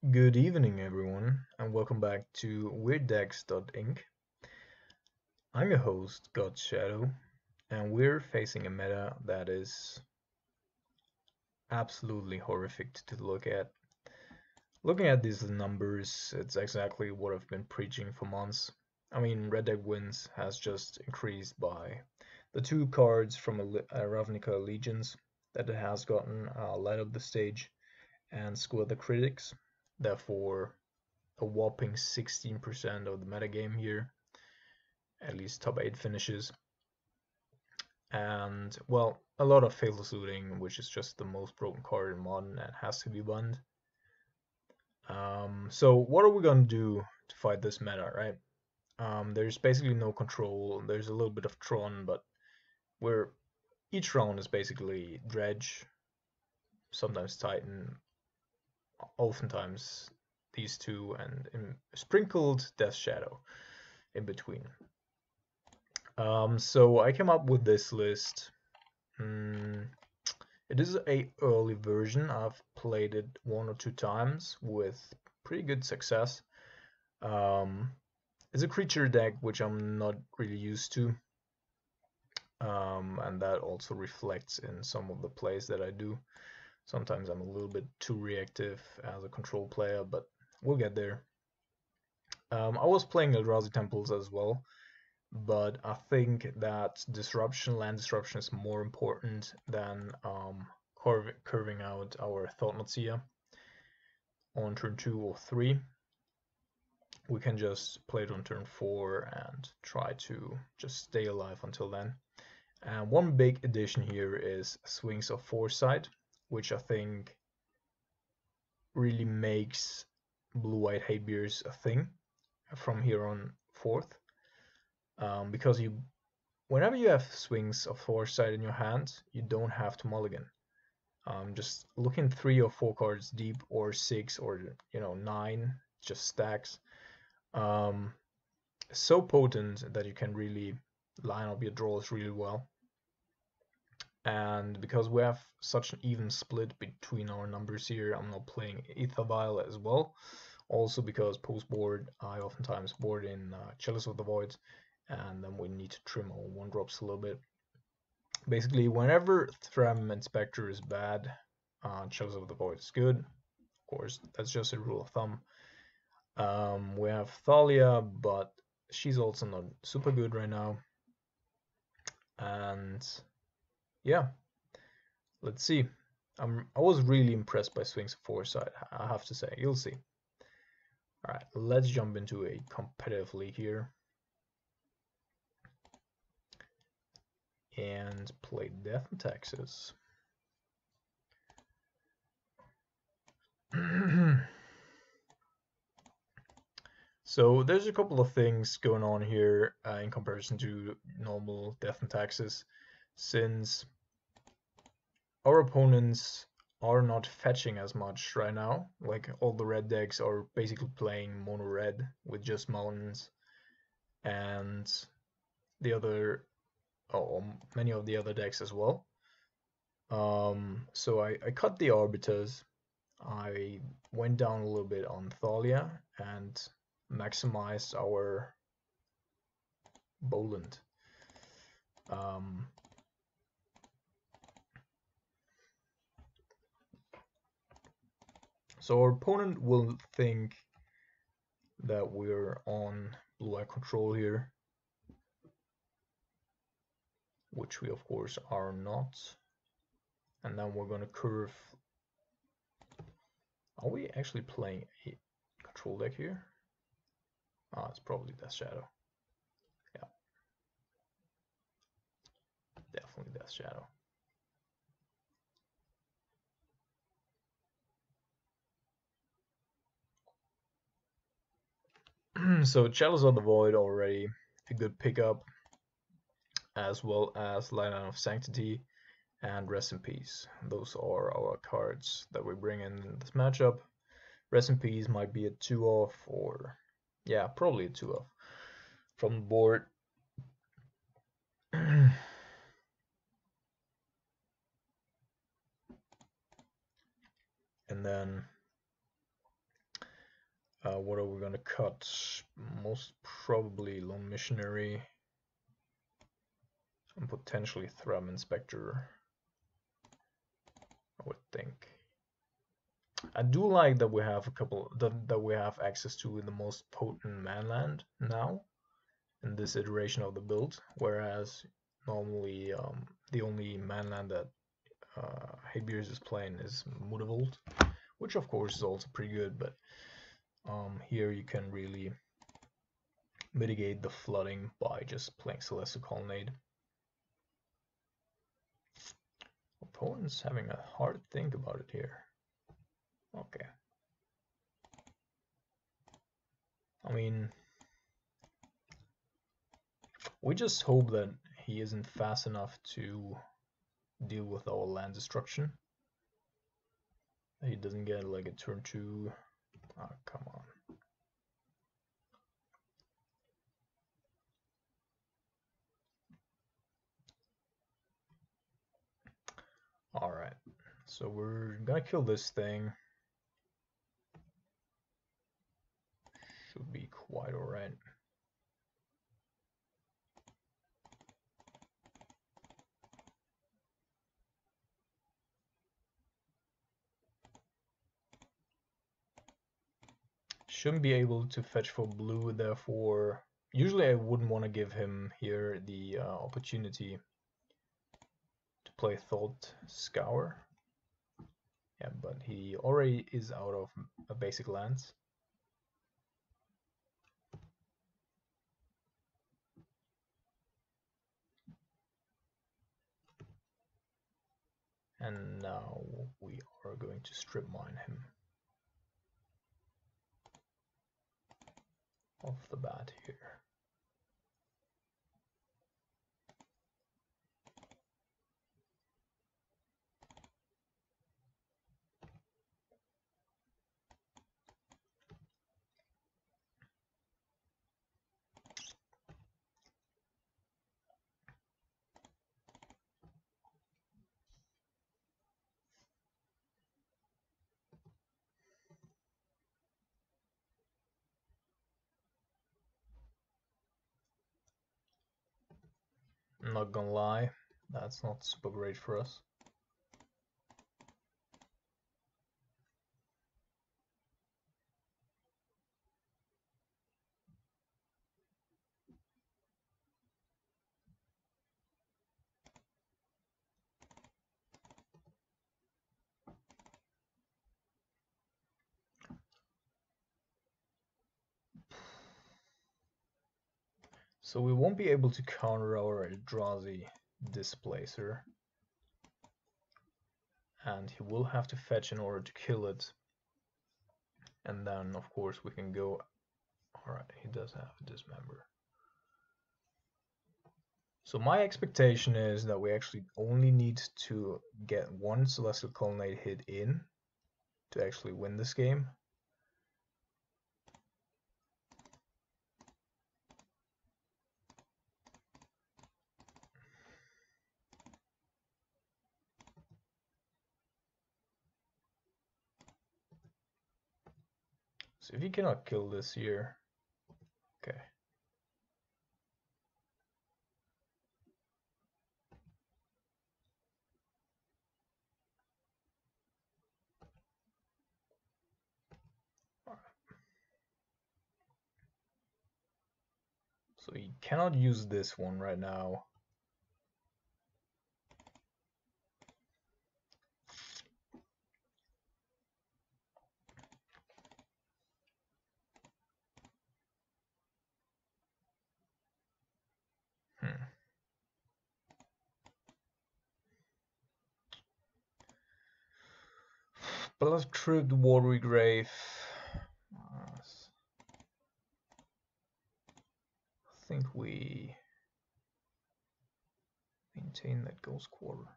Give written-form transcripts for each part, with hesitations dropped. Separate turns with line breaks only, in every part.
Good evening, everyone, and welcome back to WeirdDecks.inc. I'm your host, God Shadow, and we're facing a meta that is absolutely horrific to look at. Looking at these numbers, it's exactly what I've been preaching for months. I mean, Red Deck wins has just increased by the two cards from Ravnica Allegiance that it has gotten light up the stage and score the critics. Therefore, a whopping 16% of the metagame here, at least top 8 finishes. And, well, a lot of faceless looting, which is just the most broken card in modern and has to be banned. So what are we going to do to fight this meta, right? There's basically no control. There's a little bit of Tron, but we're each round is basically Dredge, sometimes Titan, oftentimes these two, and sprinkled Death Shadow in between. So I came up with this list. It is a early version. I've played it one or two times with pretty good success. Um, it's a creature deck which I'm not really used to, and that also reflects in some of the plays that I do. Sometimes I'm a little bit too reactive as a control player, but we'll get there. I was playing Eldrazi Temples as well, but I think that land disruption is more important than curving out our Thought-Knot on turn 2 or 3. We can just play it on turn 4 and try to just stay alive until then. And one big addition here is Sphinx of Foresight, which I think really makes blue-white heatebears a thing from here on forth. Because whenever you have Sphinx of Foresight in your hand, you don't have to mulligan. Just looking 3 or 4 cards deep, or 6, or 9, just stacks. So potent that you can really line up your draws really well. And because we have such an even split between our numbers here, I'm not playing Ether Vial as well. Also because post board, I oftentimes board in Chalice of the Void, and then we need to trim our 1-drops a little bit. Basically, whenever Threm and Spectre is bad, Chalice of the Void is good. Of course, that's just a rule of thumb. We have Thalia, but she's also not super good right now. And yeah, let's see. I was really impressed by Sphinx of Foresight, I have to say. You'll see. Alright, let's jump into a competitive league here. And play Death in Texas. So there's a couple of things going on here in comparison to normal Death in Texas, since our opponents are not fetching as much right now. Like, all the red decks are basically playing mono red with just mountains, and the other, many of the other decks as well. So I cut the arbiters. I went down a little bit on Thalia and maximized our Boland. So our opponent will think that we're on blue-eye control here, which we of course are not. And then we're going to curve. Are we actually playing a control deck here? It's probably Death Shadow. Yeah, definitely Death Shadow. So Chalice of the Void already a good pickup, as well as Lion of Sanctity and Rest in Peace. Those are our cards that we bring in this matchup. Rest in Peace might be a 2-off, or yeah, probably a 2-off from the board. And then What are we gonna cut? Most probably Lone Missionary and potentially Thrum Inspector, I would think. I do like that we have a couple that we have access to the most potent manland now in this iteration of the build, whereas normally the only manland that heatebears is playing is Mutavolt, which of course is also pretty good, but here you can really mitigate the flooding by just playing Celestial Colonnade. Opponent's having a hard think about it here. Okay. I mean, we just hope that he isn't fast enough to deal with our land destruction. He doesn't get like a turn 2. Oh, come on. Alright, so we're gonna kill this thing. Should be quite alright. Shouldn't be able to fetch for blue, therefore usually I wouldn't want to give him here the opportunity to play Thought Scour. Yeah, but he already is out of a basic lands. And now we are going to strip mine him off the bat here. I'm not gonna lie, that's not super great for us. So we won't be able to counter our Eldrazi Displacer, and he will have to fetch in order to kill it. And then of course we can go. Alright, he does have a Dismember. So my expectation is that we actually only need to get one Celestial Colonnade hit in to actually win this game. So if he cannot kill this here, okay. So he cannot use this one right now. But let's trip the Watery Grave. I think we maintain that Ghost Quarter.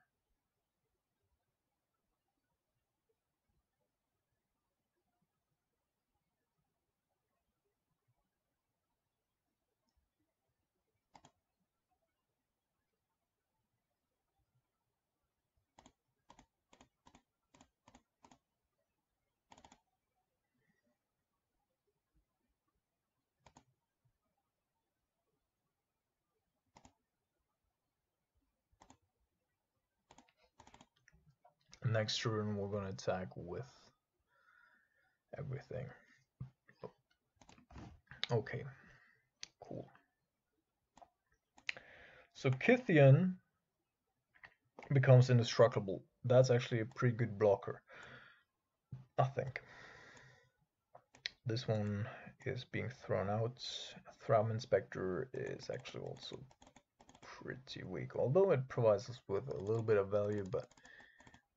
Next turn we're gonna attack with everything. Okay, cool. So Kythian becomes indestructible. That's actually a pretty good blocker, I think. This one is being thrown out. Thram Inspector is actually also pretty weak, although it provides us with a little bit of value, but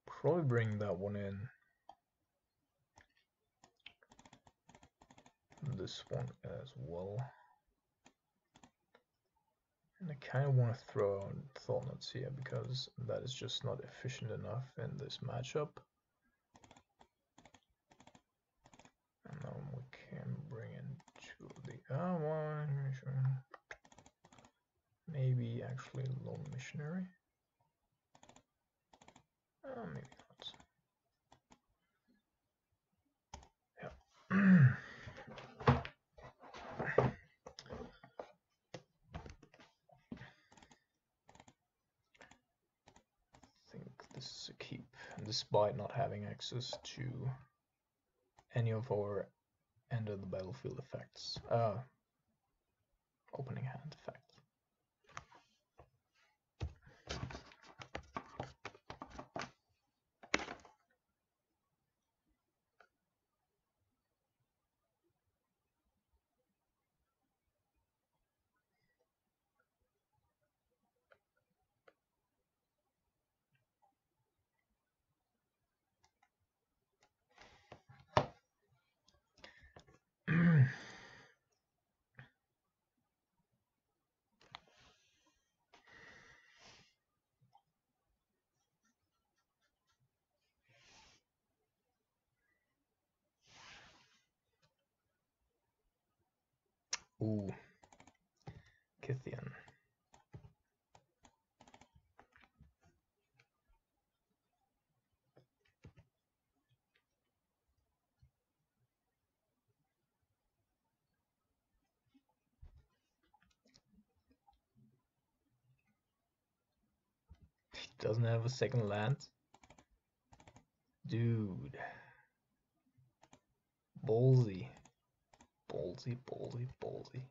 probably bring that one in. This one as well. And I kind of want to throw out Thought Nuts here because that is just not efficient enough in this matchup. And then we can bring in two of the one. Maybe actually Lone Missionary. Maybe not. Yeah. I think this is a keep, despite not having access to any of our end of the battlefield effects. Opening hand effect. Ooh, Kythian. He doesn't have a second land. Dude. Ballsy. Ballsy, ballsy, ballsy.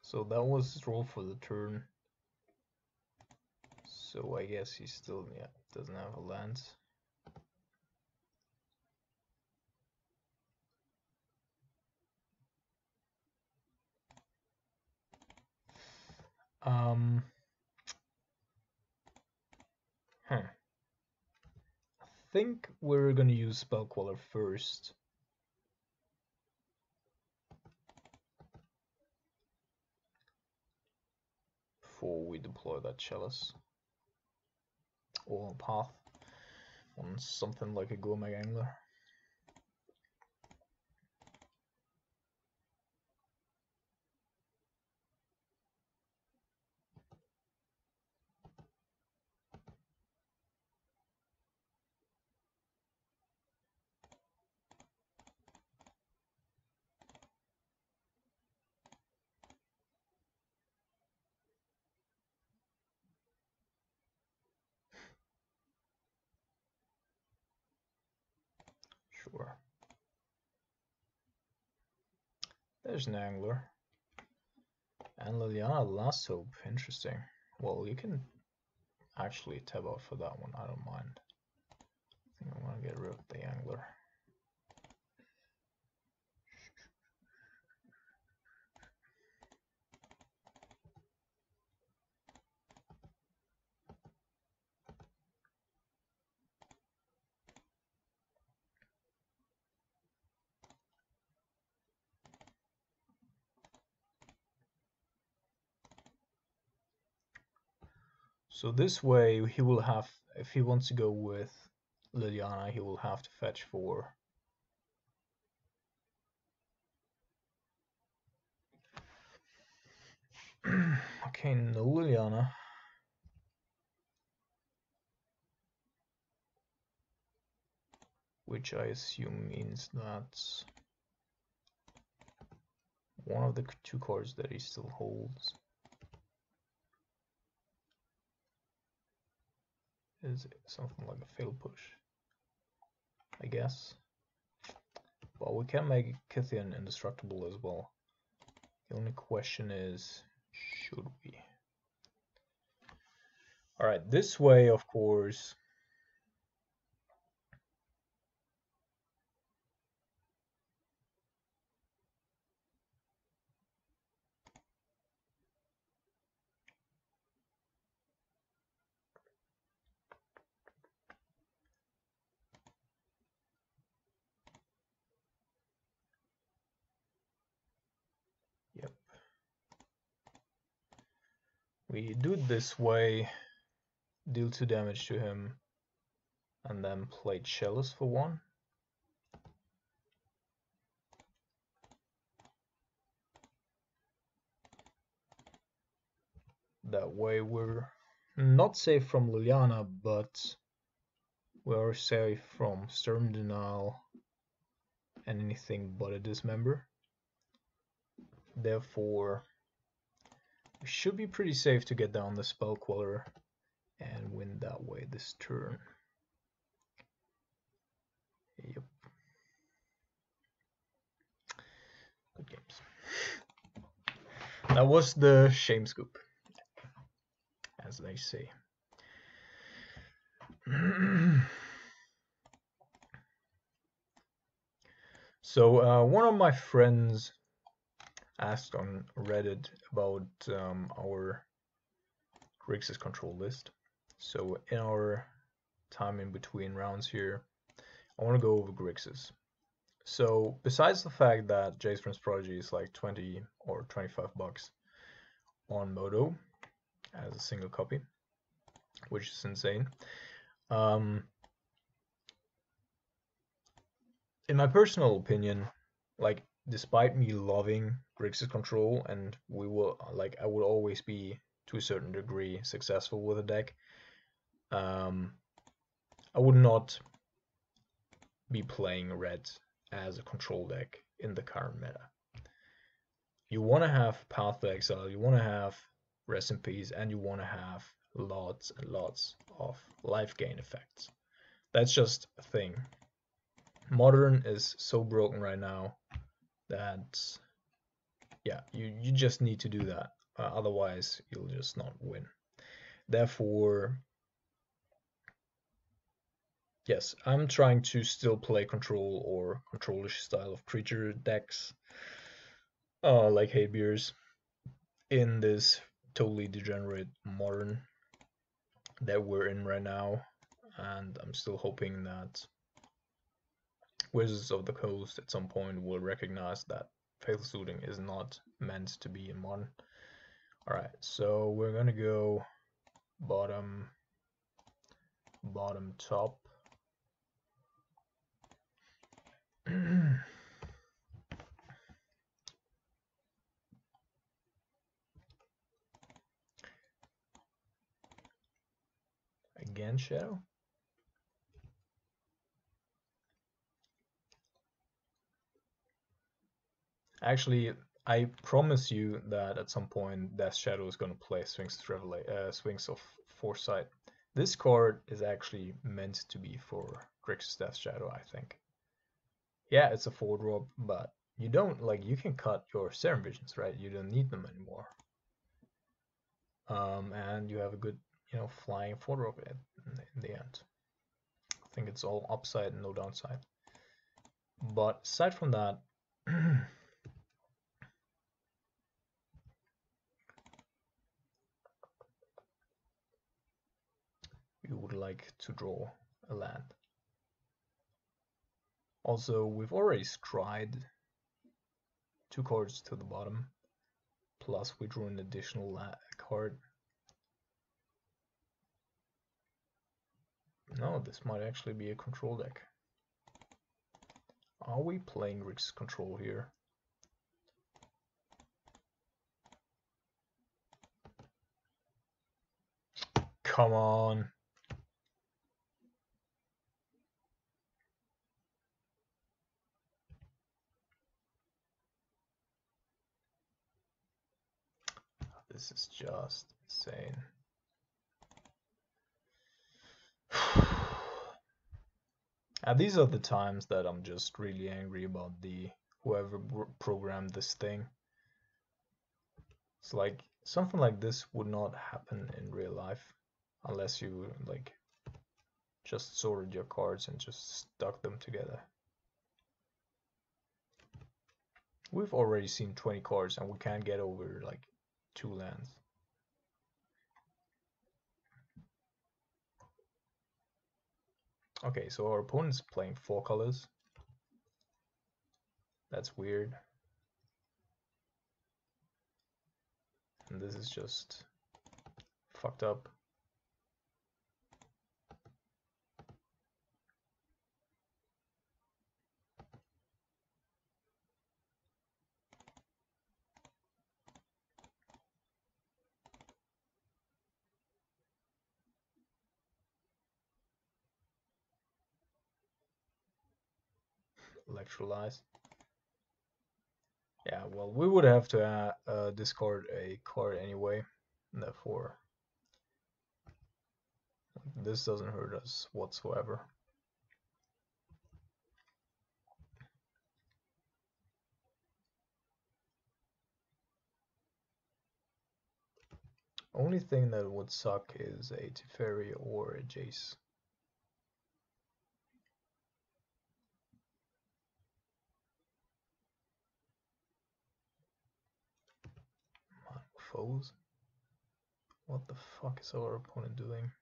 So that was his roll for the turn. So I guess he still, yeah, doesn't have a land. I think we're gonna use Spellcaller first. Before we deploy that Chalice. Or Path on something like a Gourmet Angler. Sure. There's an Angler. And Liliana, Last Hope. Interesting. Well, you can actually tab out for that one. I don't mind. I think I want to get rid of the Angler. So this way he will have, if he wants to go with Liliana, he will have to fetch 4. Okay, no Liliana. Which I assume means that one of the 2 cards that he still holds is something like a fail push, I guess. But we can make Kythian indestructible as well. The only question is, should we? Alright, this way, of course. Yep. We do it this way, deal 2 damage to him, and then play Chalice for 1. That way we're not safe from Liliana, but we're safe from Sturm Denial and anything but a Dismember. Therefore, we should be pretty safe to get down the Spell Queller and win that way this turn. Yep. Good games. That was the shame scoop, as they say. So one of my friends asked on Reddit about our Grixis control list. So in our time in between rounds here, I want to go over Grixis. So besides the fact that Jace Prince Prodigy is like 20 or 25 bucks on Moto as a single copy, which is insane. In my personal opinion, like despite me loving Grixis control, and I would always be to a certain degree successful with a deck, I would not be playing red as a control deck in the current meta. You want to have Path to Exile, you want to have Rest in Peace, and you want to have lots and lots of life gain effects. That's just a thing. Modern is so broken right now that, yeah, you just need to do that. Otherwise, you'll just not win. Therefore, yes, I'm trying to still play control or controlish style of creature decks, like heatebears, in this totally degenerate modern that we're in right now, and I'm still hoping that Wizards of the Coast at some point will recognize that Faithful Suiting is not meant to be in modern. Alright, so we're gonna go bottom, top. Again, Shadow. Actually, I promise you that at some point Death Shadow is going to play Sphinx of Foresight. This card is actually meant to be for Grixis Death Shadow, I think. Yeah, it's a 4-drop, but you don't, like, you can cut your Serum Visions, right? You don't need them anymore. And you have a good, flying 4-drop in the end. I think it's all upside and no downside. But aside from that, you would like to draw a land. Also, we've already scryed 2 cards to the bottom, plus we drew an additional card. No, this might actually be a control deck. Are we playing Grixis control here? Come on. This is just insane. And these are the times that I'm just really angry about whoever programmed this thing. It's like something like this would not happen in real life unless you like just sorted your cards and just stuck them together. We've already seen 20 cards and we can't get over like 2 lands. Okay, so our opponent's playing 4 colors. That's weird. And this is just fucked up. Electrolyze. Yeah, well, we would have to discard a card anyway, therefore this doesn't hurt us whatsoever. Only thing that would suck is a Teferi or a Jace. Foes? What the fuck is our opponent doing?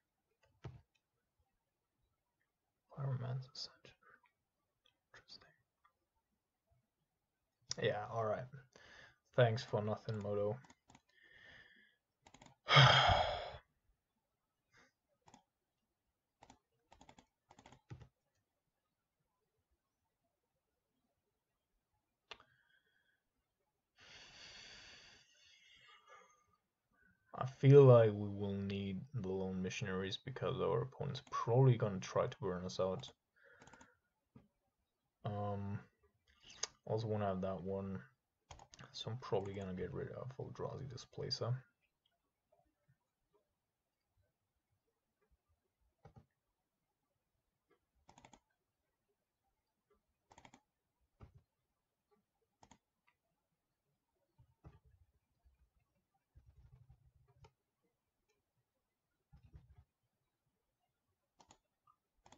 Pyromancer Ascension. Interesting. Yeah, alright. Thanks for nothing, Moto. I feel like we will need the lone missionaries because our opponent's probably gonna try to burn us out. Also wanna have that one, so I'm probably gonna get rid of Eldrazi Displacer.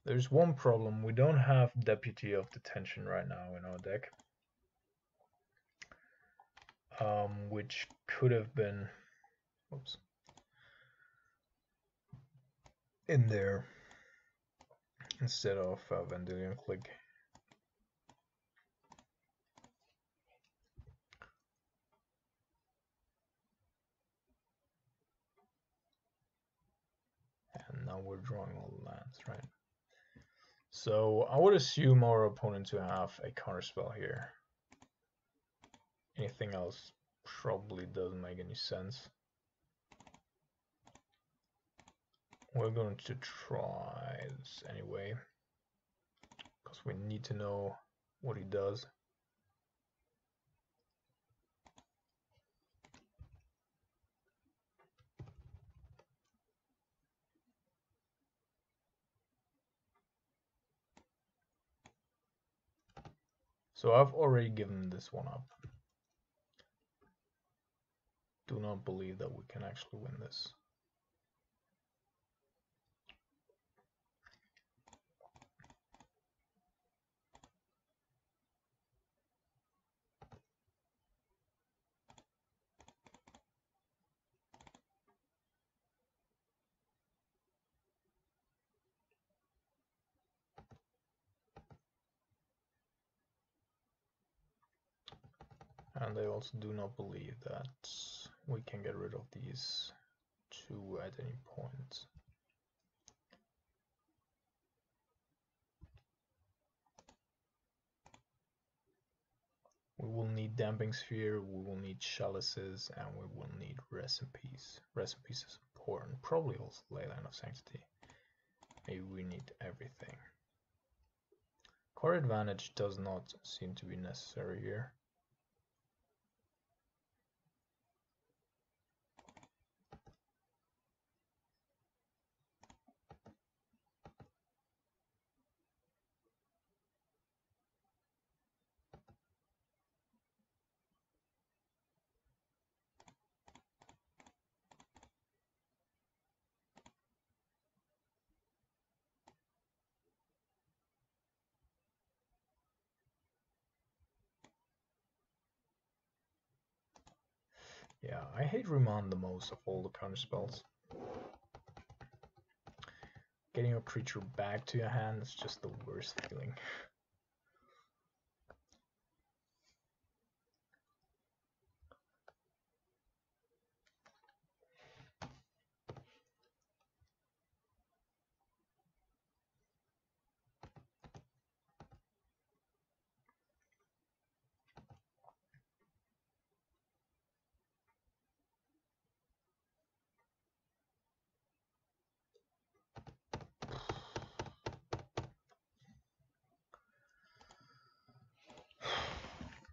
There's one problem, we don't have Deputy of Detention right now in our deck. Which could have been, oops, in there instead of Vendilion Click. And now we're drawing all the lands, right? So I would assume our opponent to have a counterspell here. Anything else probably doesn't make any sense. We're going to try this anyway, because we need to know what he does. So I've already given this one up. Do not believe that we can actually win this. And I also do not believe that we can get rid of these two at any point. We will need Damping Sphere, we will need Chalices, and we will need Recipes. Recipes is important, probably also Leyline of Sanctity. Maybe we need everything. Core advantage does not seem to be necessary here. Yeah, I hate Remand the most of all the counter spells. Getting a creature back to your hand is just the worst feeling.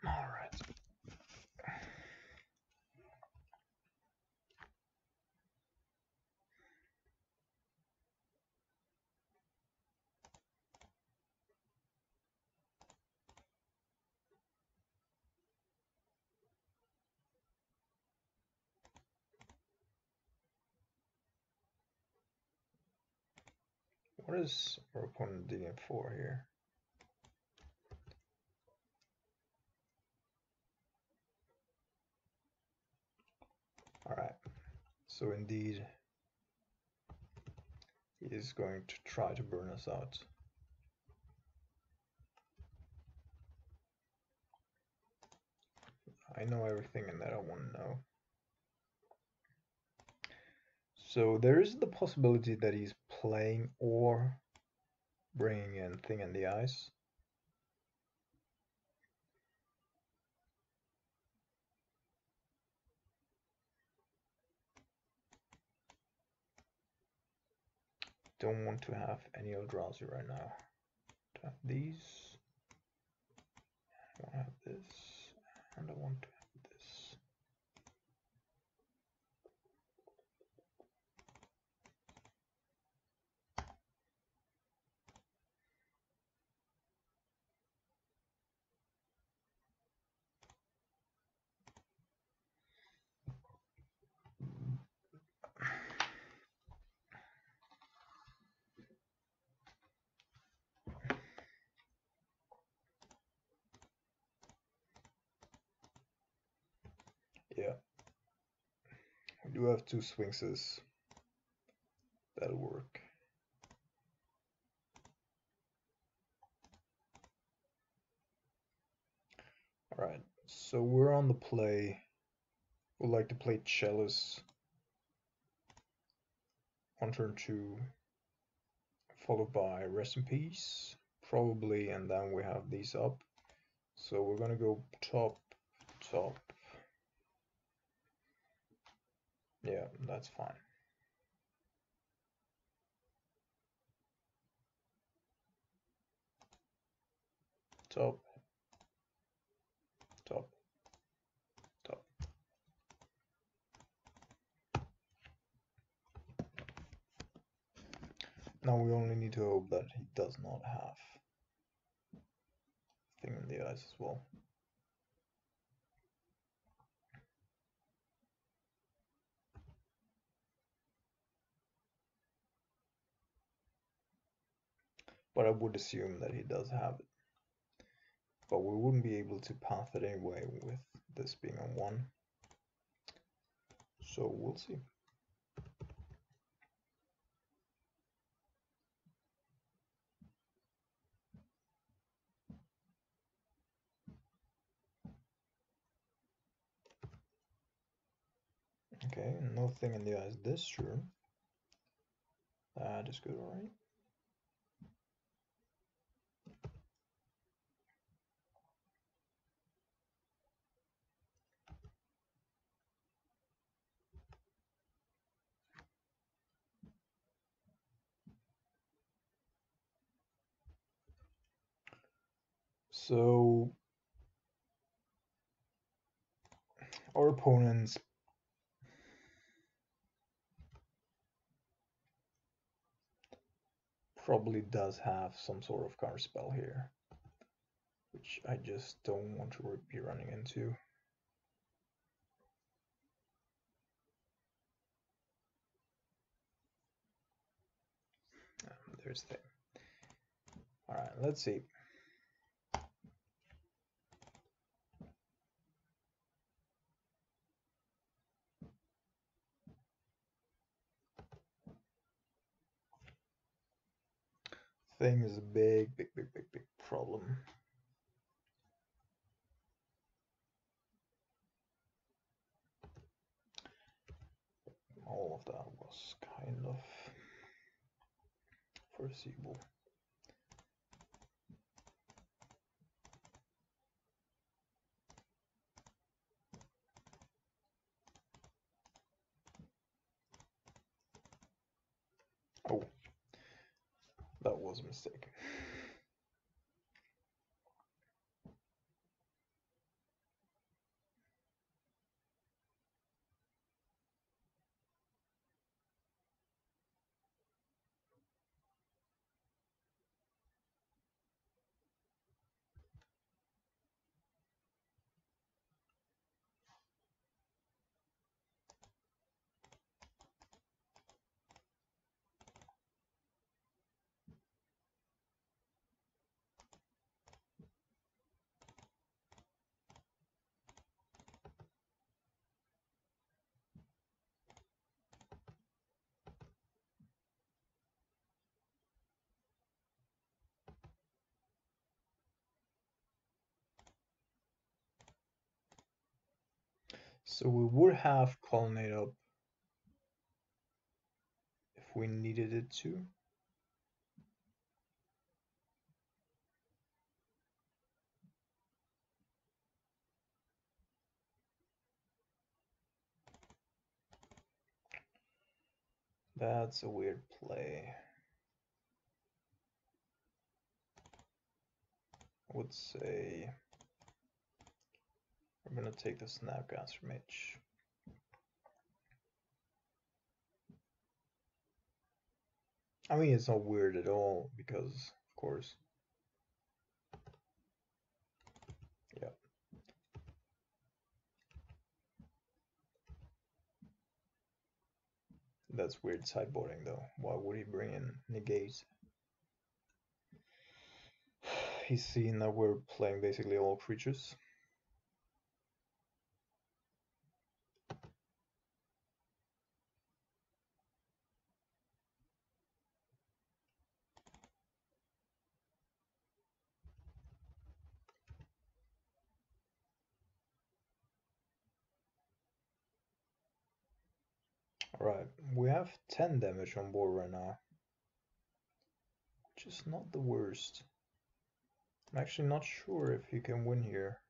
Alright. What is our opponent digging for here? Alright, so indeed he is going to try to burn us out. I know everything and that I want to know. So there is the possibility that he's playing or bringing in Thing in the Ice. Don't want to have any Eldrazi right now. To have these. I want to have this. And I want to have this. Yeah. We do have two Sphinxes. That'll work. Alright, so we're on the play. We'd like to play Chalice on turn 2, followed by Rest in Peace, probably, and then we have these up. So we're gonna go top, top. Yeah, that's fine. Top, top, top. Now we only need to hope that he does not have Thing in the Ice as well. But I would assume that he does have it. But we wouldn't be able to path it anyway with this being on 1. So we'll see. Okay, no Thing in the Ice this turn. That is good, alright. So our opponents probably does have some sort of counter spell here, which I just don't want to be running into. There's Thing. Alright, let's see. thing is a big problem. All of that was kind of foreseeable. Oh, that was a mistake. So we would have colonnade up if we needed it to. That's a weird play. I would say we're gonna take the Snapcaster Mage. I mean, it's not weird at all because, of course, yeah. That's weird sideboarding though. Why would he bring in negate? He's seen that we're playing basically all creatures. Alright, we have 10 damage on board right now, which is not the worst. I'm actually not sure if he can win here.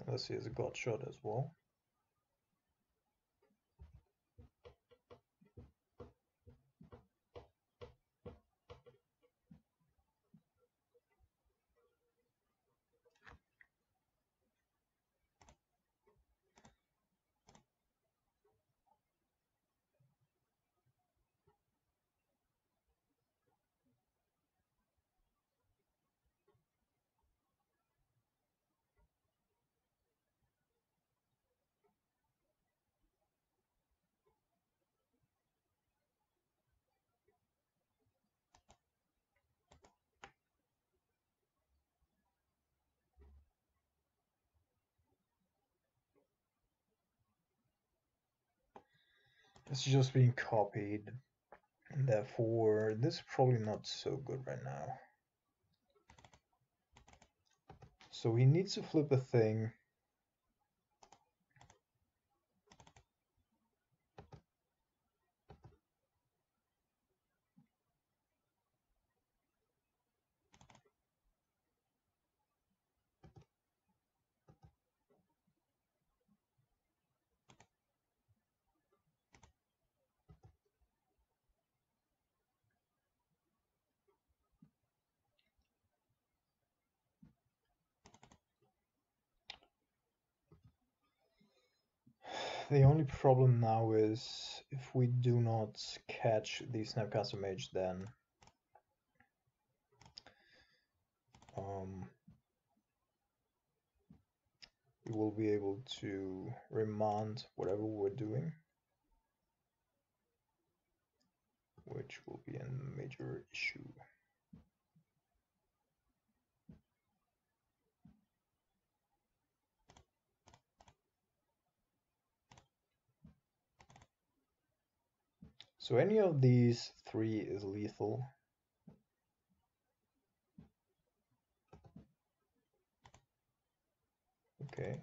Unless he has a god shot as well. It's just being copied, and therefore this is probably not so good right now. So he needs to flip a thing. The only problem now is if we do not catch the Snapcaster Mage, then we will be able to remand whatever we're doing. which will be a major issue. So any of these three is lethal. Okay.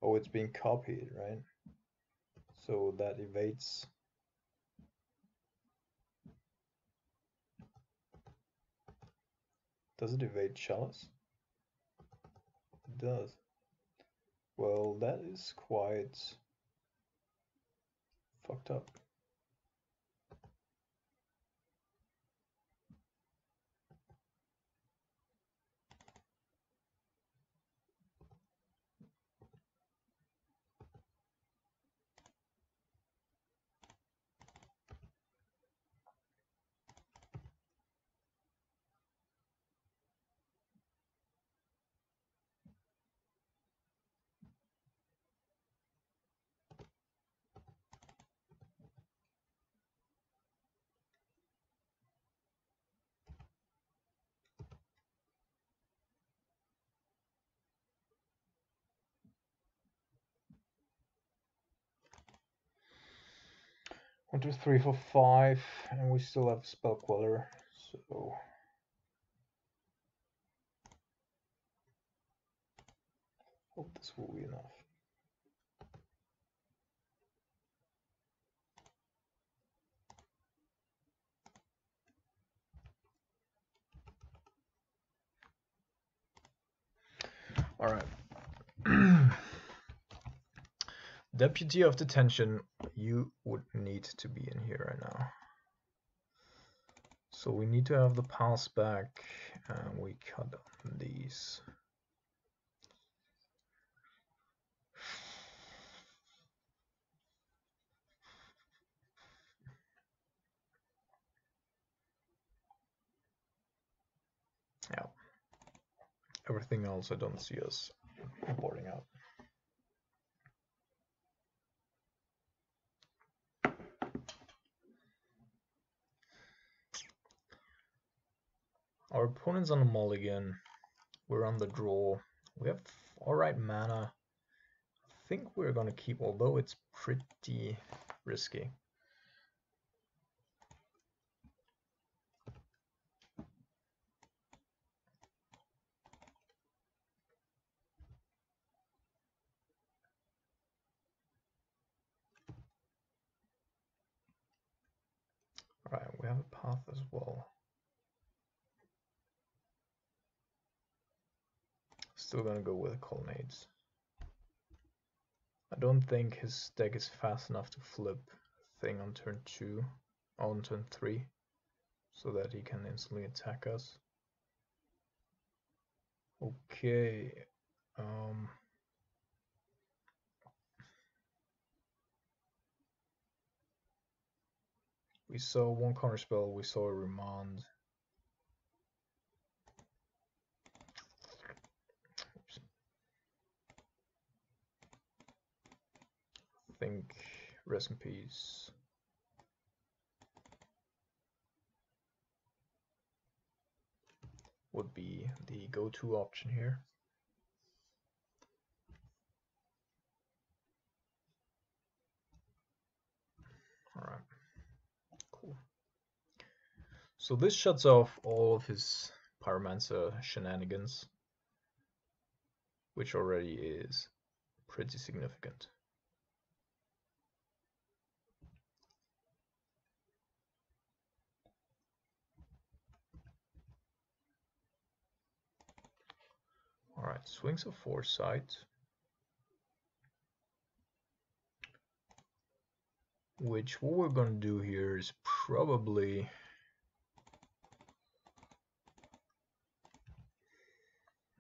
Oh, it's being copied, right? So that evades. Does it evade chalice? It does. Well, that is quite fucked up. One, two, three, four, five, and we still have Spell Queller, so hope this will be enough. All right. Deputy of Detention, you would need to be in here right now. So we need to have the pass back, and we cut these. Yeah. Everything else I don't see us importing out. Our opponent's on a mulligan. We're on the draw. We have alright mana. I think we're gonna keep, although it's pretty risky. Alright, we have a path as well. Still gonna go with colonnades. I don't think his deck is fast enough to flip thing on turn 2, on turn 3, so that he can instantly attack us. Okay. We saw one counter spell, we saw a remand. Oops. I think rest in peace. Would be the go-to option here. Alright, cool. So this shuts off all of his Pyromancer shenanigans, which already is pretty significant. Alright, Sphinx of Foresight, which what we're going to do here is probably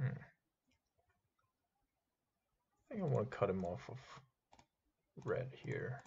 I think I want to cut him off of red here.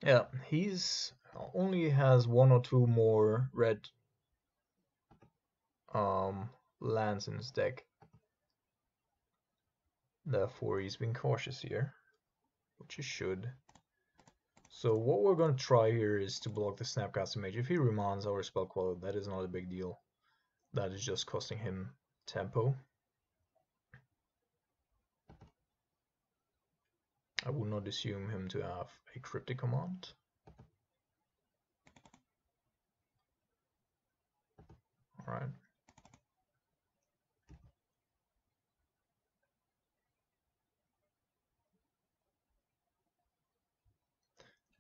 Yeah, he's only has one or two more red lands in his deck. Therefore, he's been cautious here, which he should. So what we're going to try here is to block the Snapcaster Mage. If he remands our spell quality, that is not a big deal. That is just costing him tempo. I would not assume him to have a cryptic command. Alright.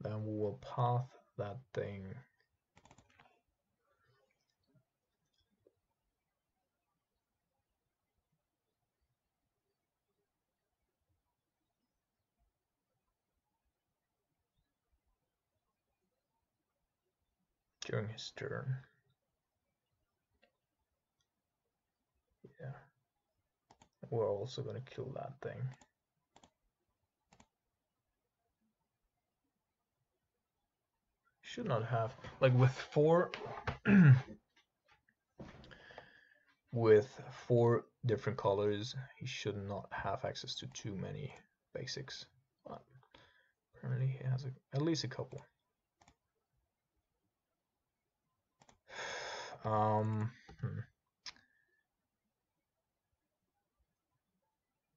Then we will path that thing. During his turn. Yeah. We're also going to kill that thing. Should not have, like with four with four different colors, he should not have access to too many basics. But apparently he has at least a couple.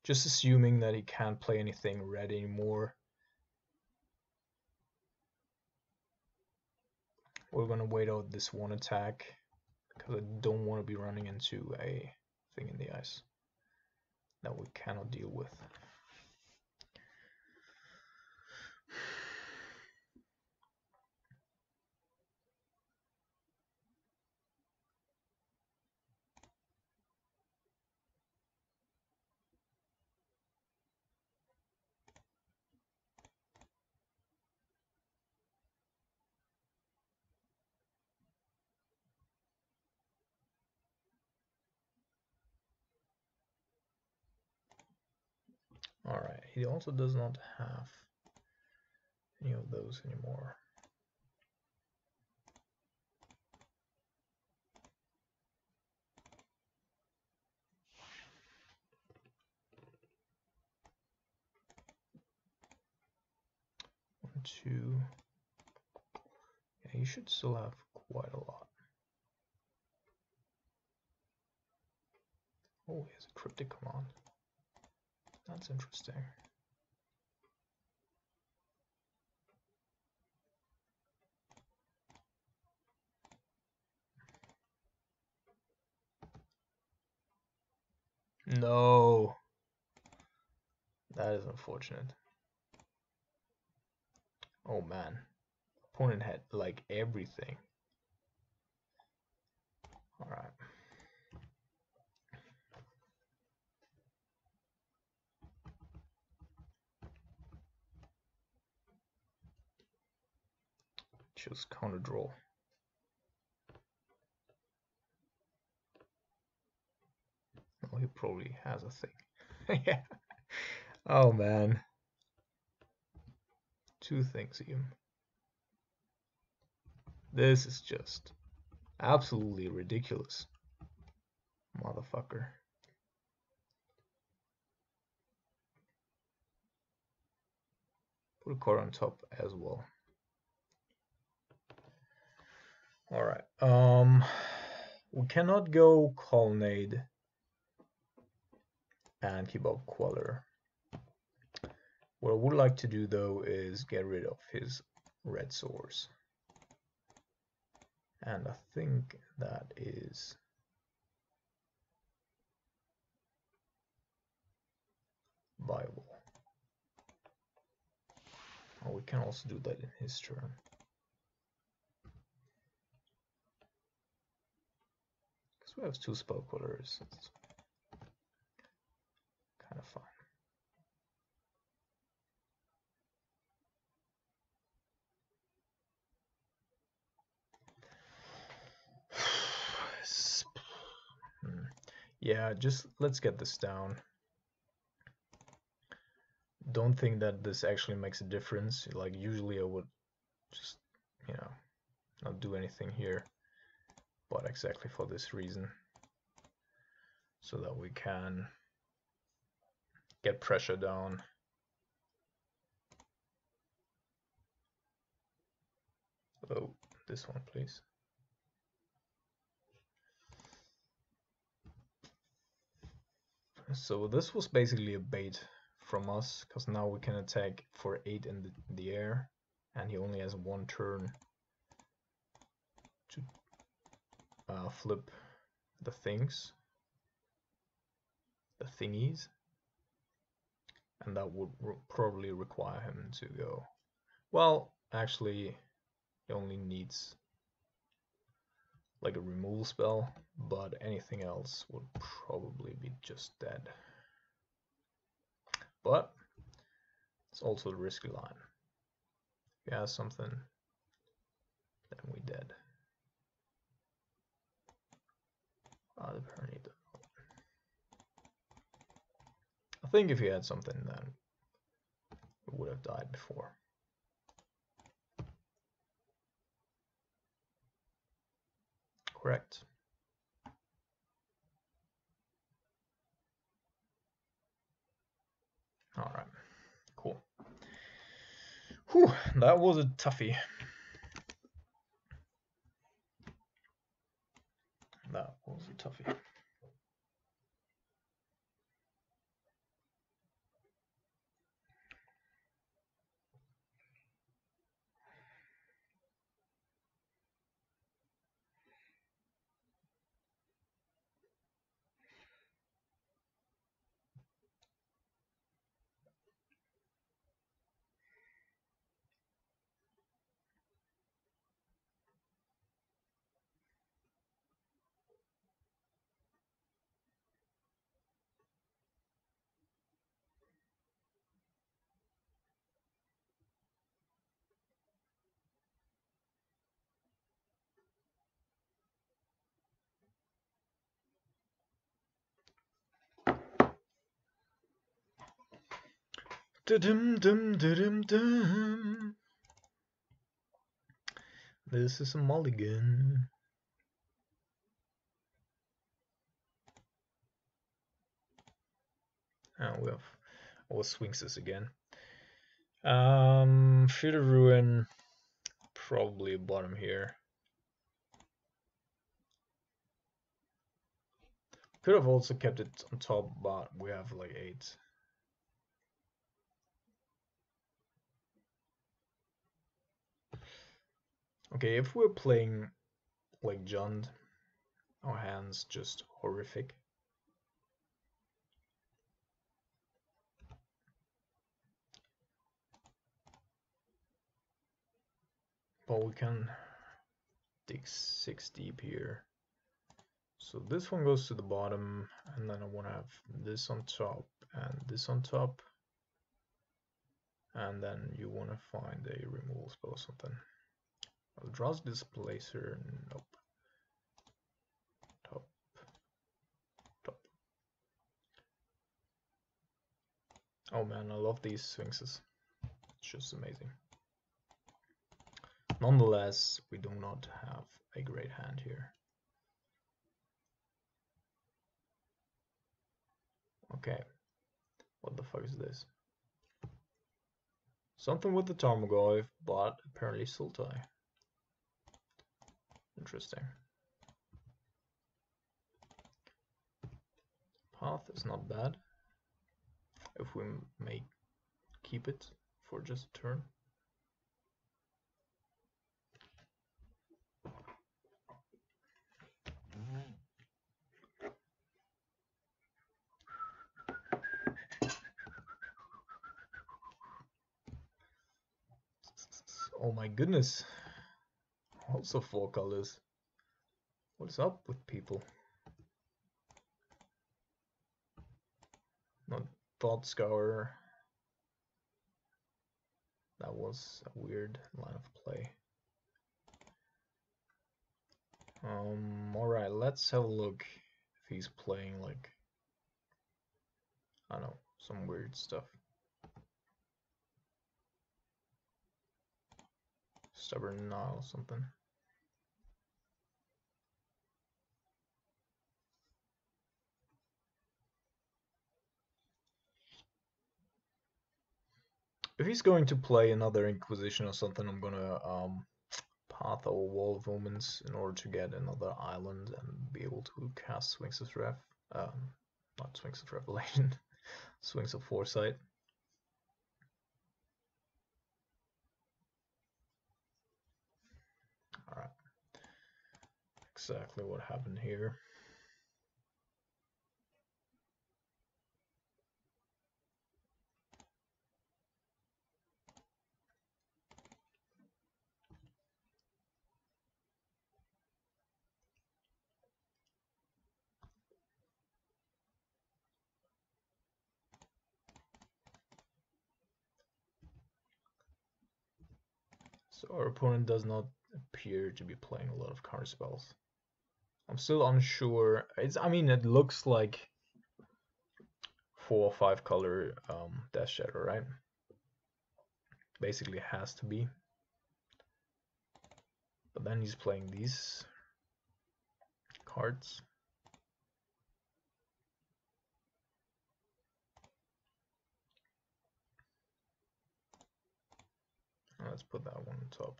Just assuming that he can't play anything red anymore. We're gonna wait out this one attack because I don't want to be running into a thing in the ice that we cannot deal with. Alright, he also does not have any of those anymore. One, two. Yeah, he should still have quite a lot. Oh, he has a cryptic command. That's interesting. No. That is unfortunate. Oh man. Opponent had like everything. Alright. Just counter draw. Oh, he probably has a thing. Yeah. Oh man. Two things even. This is just absolutely ridiculous. Motherfucker. Put a card on top as well. Alright. We cannot go Colonnade and keep up Queller. What I would like to do though is get rid of his red source. And I think that is viable. Oh, we can also do that in his turn. Because we have two spell Quellers. It's kind of fun. Yeah, just let's get this down. Don't think that this actually makes a difference. Like usually I would just, you know, not do anything here, but exactly for this reason, so that we can get pressure down. Oh, this one, please. So this was basically a bait from us, because now we can attack for 8 in the air, and he only has 1 turn to flip the thingies, and that would probably require him to go. Well, actually, he only needs like a removal spell, but anything else would probably be just dead. But it's also a risky line. If he has something, then we dead. Apparently, I think if he had something, then we would have died before. Correct. All right, cool. Whew, that was a toughie. That was a toughie. This is a mulligan. And we have our Sphinxes again. Should have ruin probably bottom here. Could have also kept it on top, but we have like 8. Okay, if we're playing like Jund, our hand's just horrific. But we can dig 6 deep here. So this one goes to the bottom, and then I want to have this on top and this on top. And then you want to find a removal spell or something. Drowsy Displacer, nope. Top. Oh man, I love these Sphinxes. It's just amazing. Nonetheless, we do not have a great hand here. Okay, what the fuck is this? Something with the Tarmogoyf, but apparently Sultai. Interesting. Path is not bad, if we may keep it for just a turn. Oh my goodness, also 4 colors. What's up with people? Not Thought Scour. That was a weird line of play. Alright, let's have a look if he's playing like, I don't know, some weird stuff. Stubborn Denial or something. If he's going to play another Inquisition or something, I'm gonna path our Wall of Omens in order to get another island and be able to cast Sphinx of not Sphinx of Revelation, Sphinx of Foresight. Alright. Exactly what happened here. So our opponent does not appear to be playing a lot of counter spells. I'm still unsure. I mean, it looks like 4 or 5 color Death Shadow, right? Basically has to be. But then he's playing these cards. Let's put that one on top.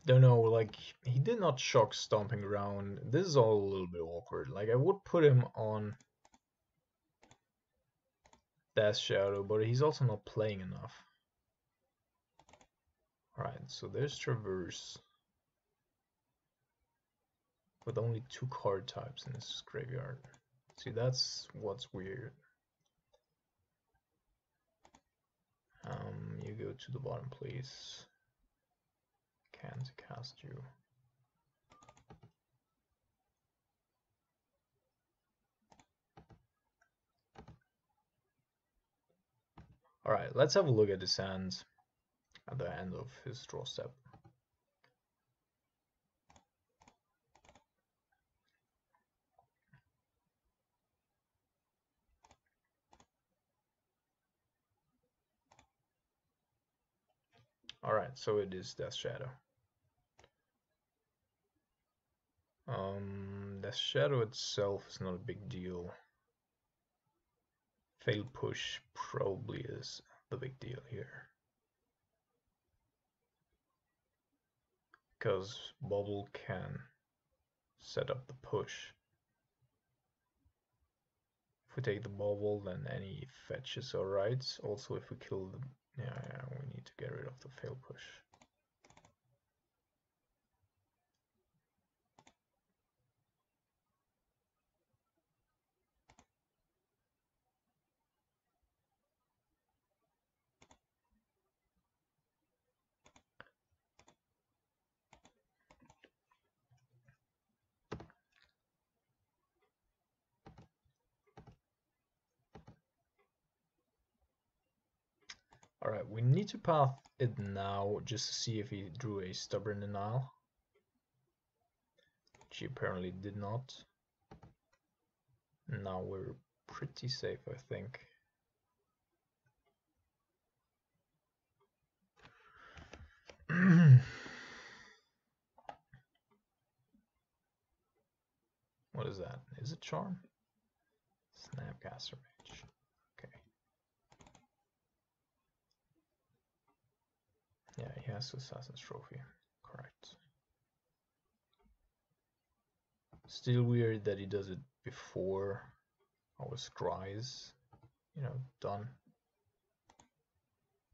Don't know, like, he did not shock stomping around. This is all a little bit awkward. Like, I would put him on Death Shadow, but he's also not playing enough. Alright, so there's Traverse. With only 2 card types in this graveyard. See, that's what's weird. You go to the bottom, please. Can't cast you. Alright, let's have a look at his hand at the end of his draw step. Alright, so it is Death Shadow. Death Shadow itself is not a big deal. Fail Push probably is the big deal here. Because Bubble can set up the push. If we take the Bubble, then any fetch is alright. Also, if we kill the... Yeah, we need to get rid of the Fail Push. Alright, we need to path it now just to see if he drew a Stubborn Denial. Which he apparently did not. Now we're pretty safe, I think. What is that? Is it Charm? Snapcaster Mage. Okay. Yeah, he has Assassin's Trophy. Correct. Still weird that he does it before our scries, done.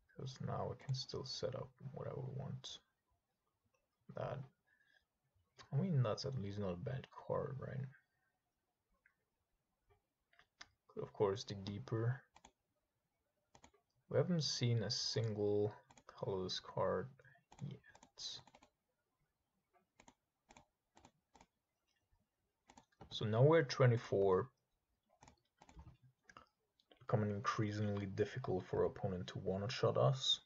Because now we can still set up whatever we want. That, I mean, that's at least not a bad card, right? Could of course dig deeper. We haven't seen a single colorless card yet. So now we're 24, becoming increasingly difficult for our opponent to one-shot us.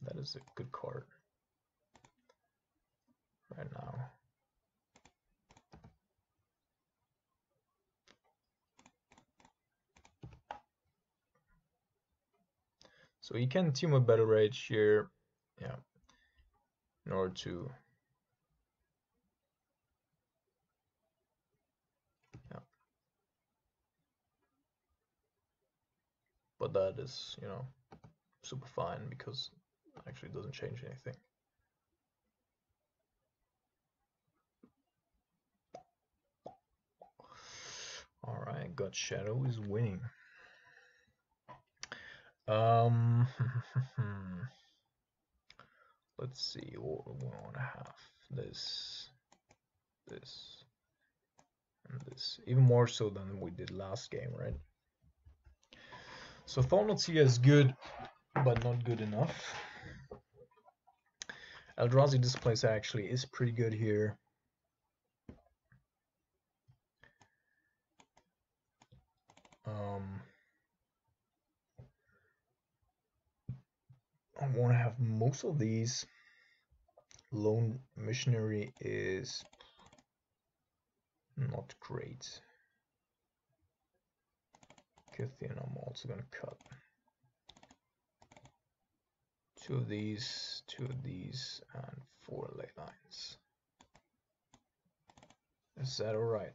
that is a good card right now. So you can team with Battle Rage here, yeah, in order to, yeah. But that is, you know, super fine because it actually doesn't change anything. Alright, God Shadow is winning. Let's see what we want to have. This, and this. Even more so than we did last game, right? So Thornotsia is good, but not good enough. Eldrazi Displacer actually is pretty good here. I want to have most of these. Lone Missionary is not great. Kithian I'm also gonna cut. Two of these, and 4 ley lines. Is that alright?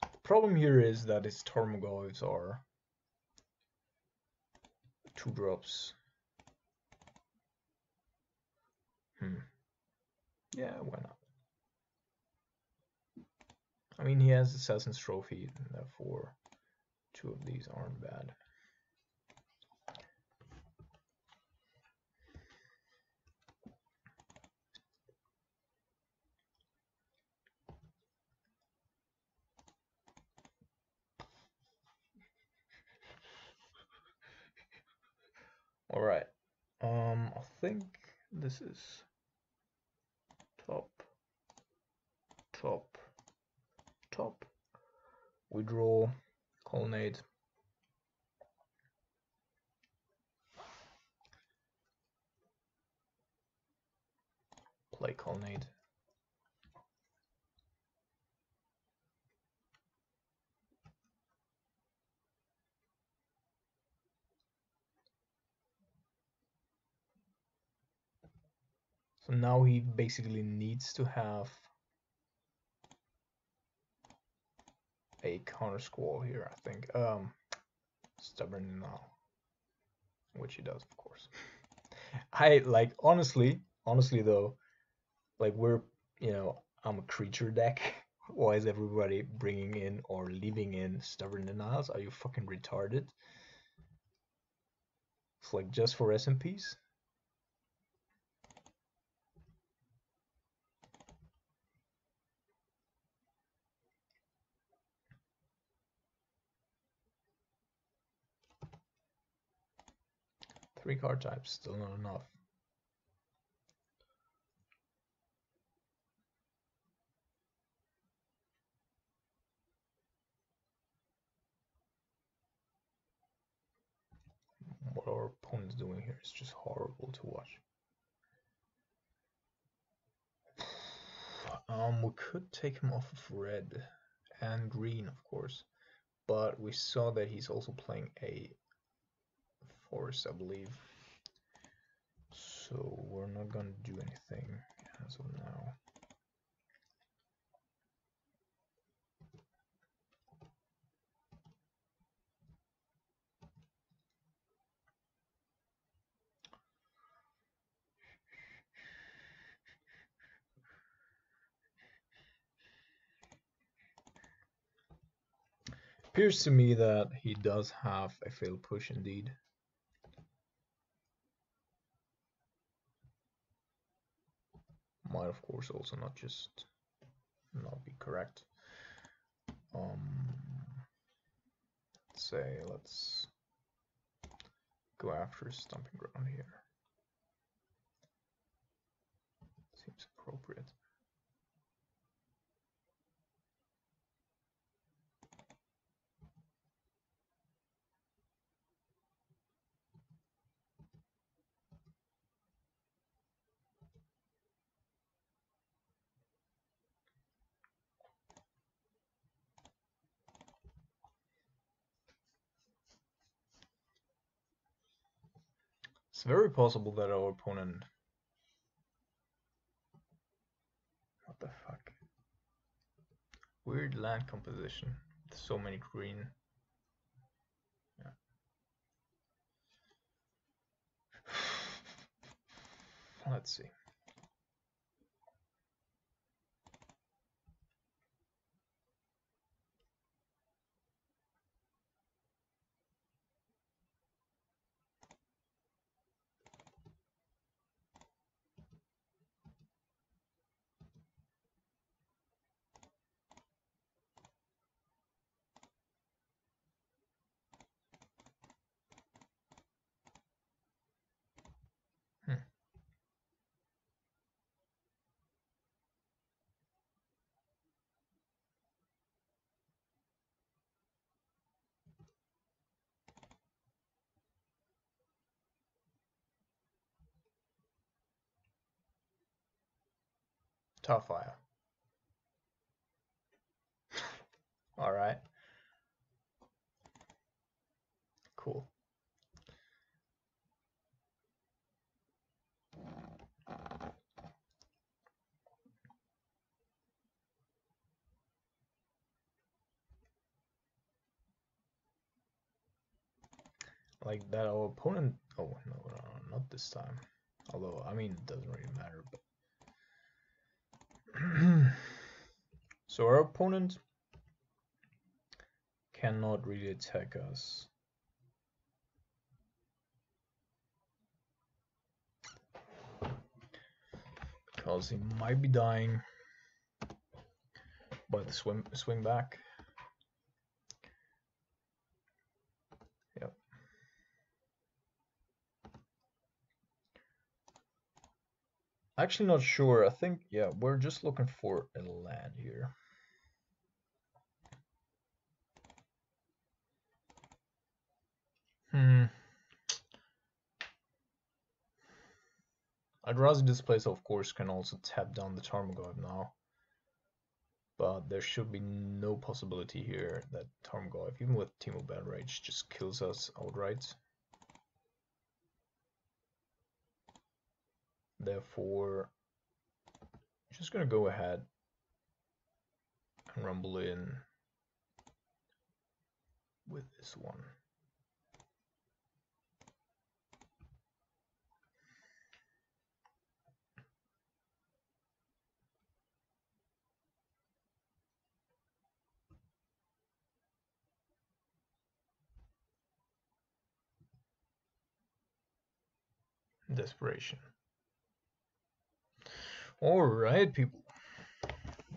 The problem here is that his Tarmogoyfs are 2-drops. Yeah, why not? I mean, he has Assassin's Trophy, and therefore 2 of these aren't bad. Alright, I think this is top. We draw Colonnade. Play Colonnade. So now he basically needs to have a counter squall here, I think. Stubborn now, which he does, of course. I like honestly though, like we're, you know, I'm a creature deck. Why is everybody bringing in or leaving in Stubborn Denials? Are you fucking retarded? It's like just for SMPs. Three card types, still not enough. What our opponent's doing here is just horrible to watch. We could take him off of red and green, of course, but we saw that he's also playing a forest, I believe. So we're not gonna do anything as of now. Appears to me that he does have a failed push indeed. Might of course also not just not be correct. Let's go after Stomping Ground here. Seems appropriate. very possible that our opponent... What the fuck? Weird land composition. So many green. Yeah. Let's see. Tough fire. Alright. Cool. Like that our opponent... Oh, no, not this time. Although, I mean, it doesn't really matter. But so our opponent cannot really attack us. Because he might be dying by the swing back. Yep. Actually not sure. I think, yeah, we're just looking for a land here. Eldrazi Displacer, of course, can also tap down the Tarmogoyf now. But there should be no possibility here that Tarmogoyf, even with Teemo Battle Rage, just kills us outright. Therefore, just gonna go ahead and rumble in with this one. Desperation. Alright, people.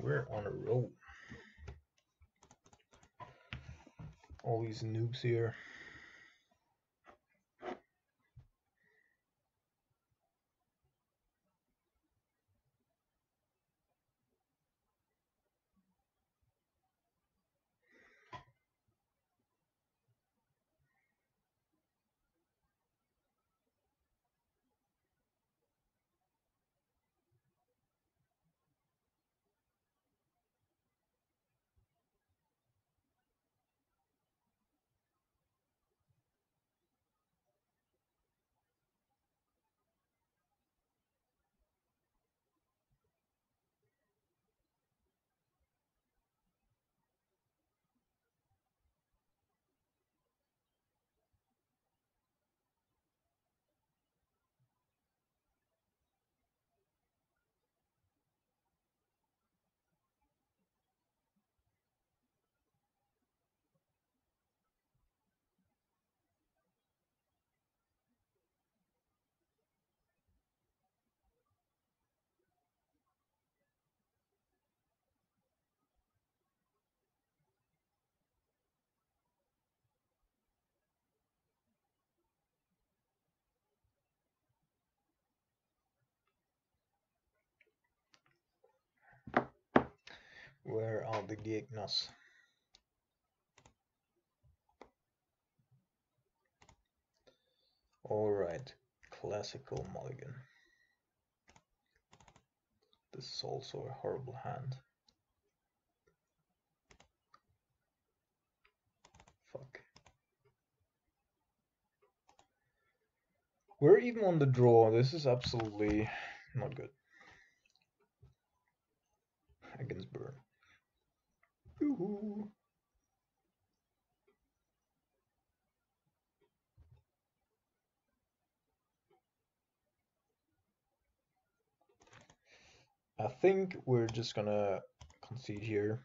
We're on a roll. All these noobs here. Where are the Gegnas? Alright, classical mulligan. This is also a horrible hand. Fuck. We're even on the draw. This is absolutely not good. Against burn. Yoo-hoo. I think we're just gonna concede here.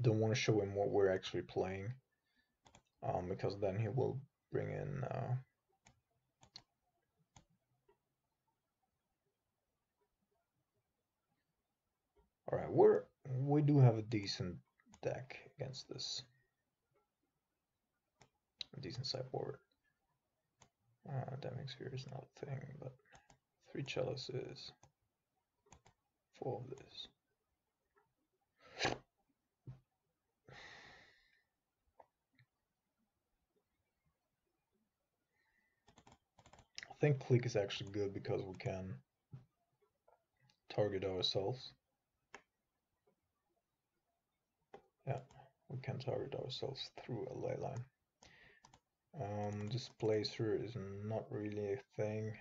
Don't want to show him what we're actually playing, because then he will bring in. All right, we do have a decent deck against this. A decent sideboard. Damning Sphere is not a thing, but 3 chalices. 4 of this. I think click is actually good because we can target ourselves. Yeah, we can target ourselves through a ley line. Displacer is not really a thing.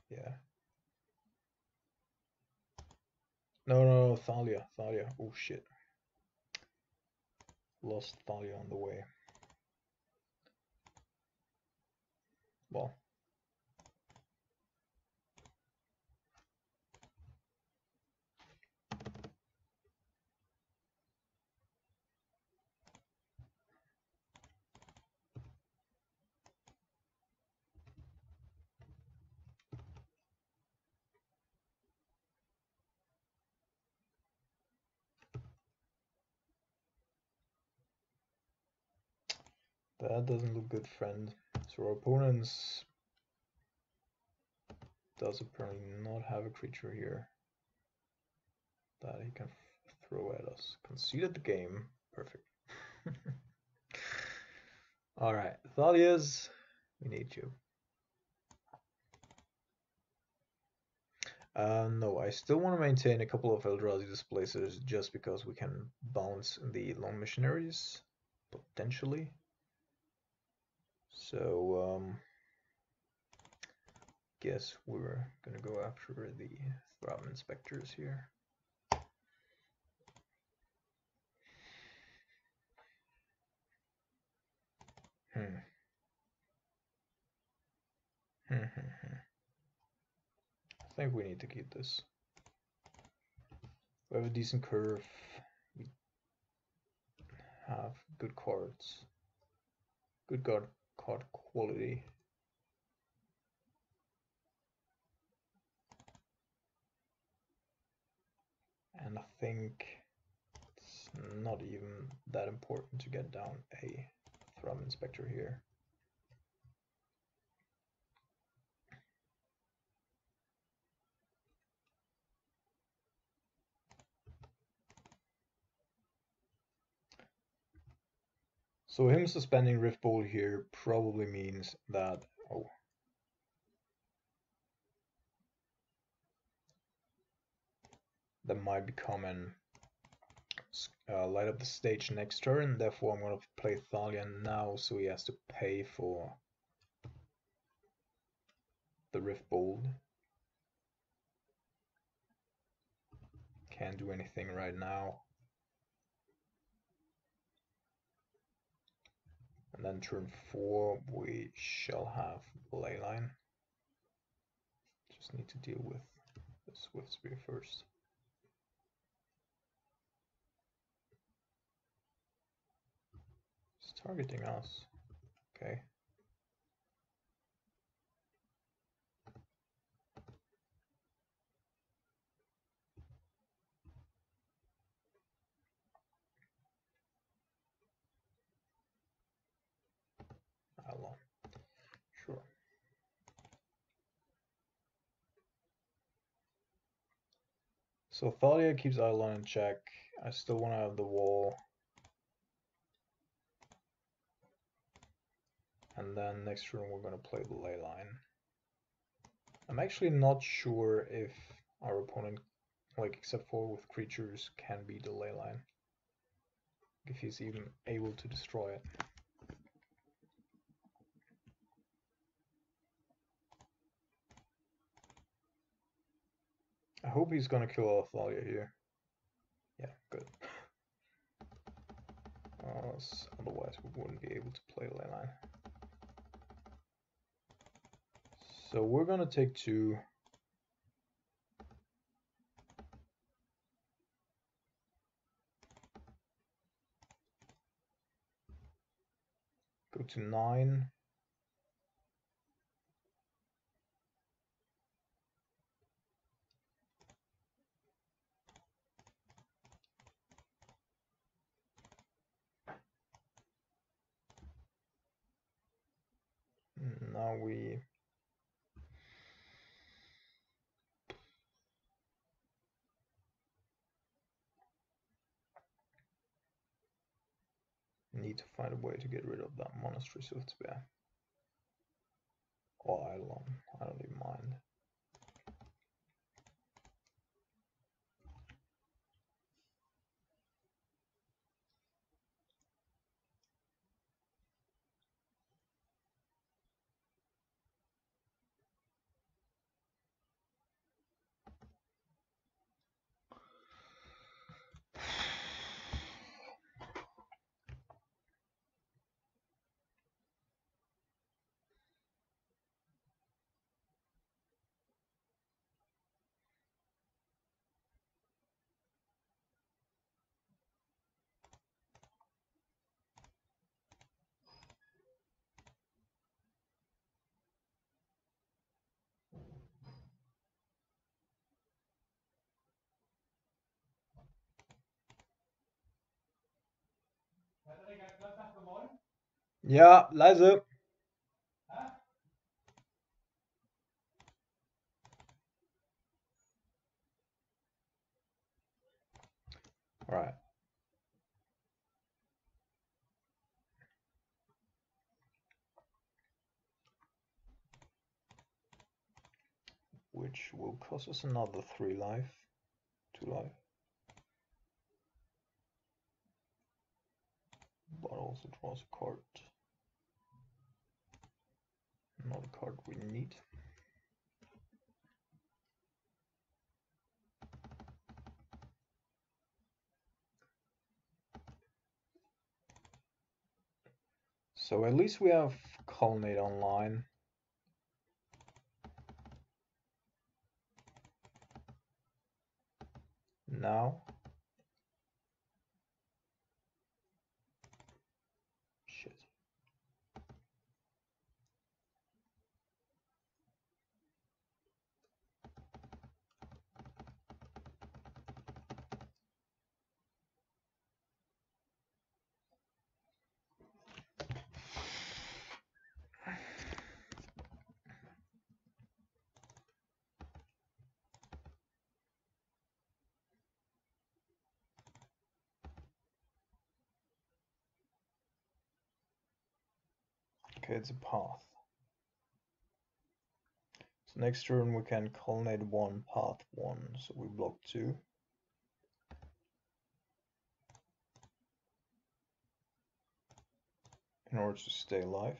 Yeah. No, Thalia. Oh shit. Lost Thalia on the way. Well. That doesn't look good, friend. So our opponent's does apparently not have a creature here that he can throw at us. Conceded the game. Perfect. Alright, Thalias, we need you. No, I still want to maintain a couple of Eldrazi Displacers just because we can bounce the Long Missionaries, potentially. So, guess we're gonna go after the Throb Inspectors here. I think we need to keep this. We have a decent curve. We have good cards. Good card quality. And I think it's not even that important to get down a Thrum Inspector here. So him suspending Rift Bolt here probably means that, oh, that might be coming light up the stage next turn. Therefore, I'm going to play Thalia now, so he has to pay for the Rift Bolt. Can't do anything right now. And then turn 4, we shall have Leyline. Just need to deal with the Swift Spear first. It's targeting us. Okay. Alon. Sure. So Thalia keeps Alon in check. I still want to have the wall. And then next turn we're going to play the Leyline. I'm actually not sure if our opponent, like except for with creatures, can beat the Leyline. If he's even able to destroy it. I hope he's gonna kill off Thalia here. Yeah, good. Otherwise we wouldn't be able to play leyline. So we're gonna take 2. Go to 9. Now we need to find a way to get rid of that monastery Soothspear. Or Eidolon, I don't even mind. Ja, leise. Right. Which will cost us another 3 life. 2 life. But also draws a card. Not a card we need. So at least we have Colonnade online. Now. Shit. Okay, it's a path. So next turn we can Colonnade 1, path 1. So we block 2. In order to stay alive.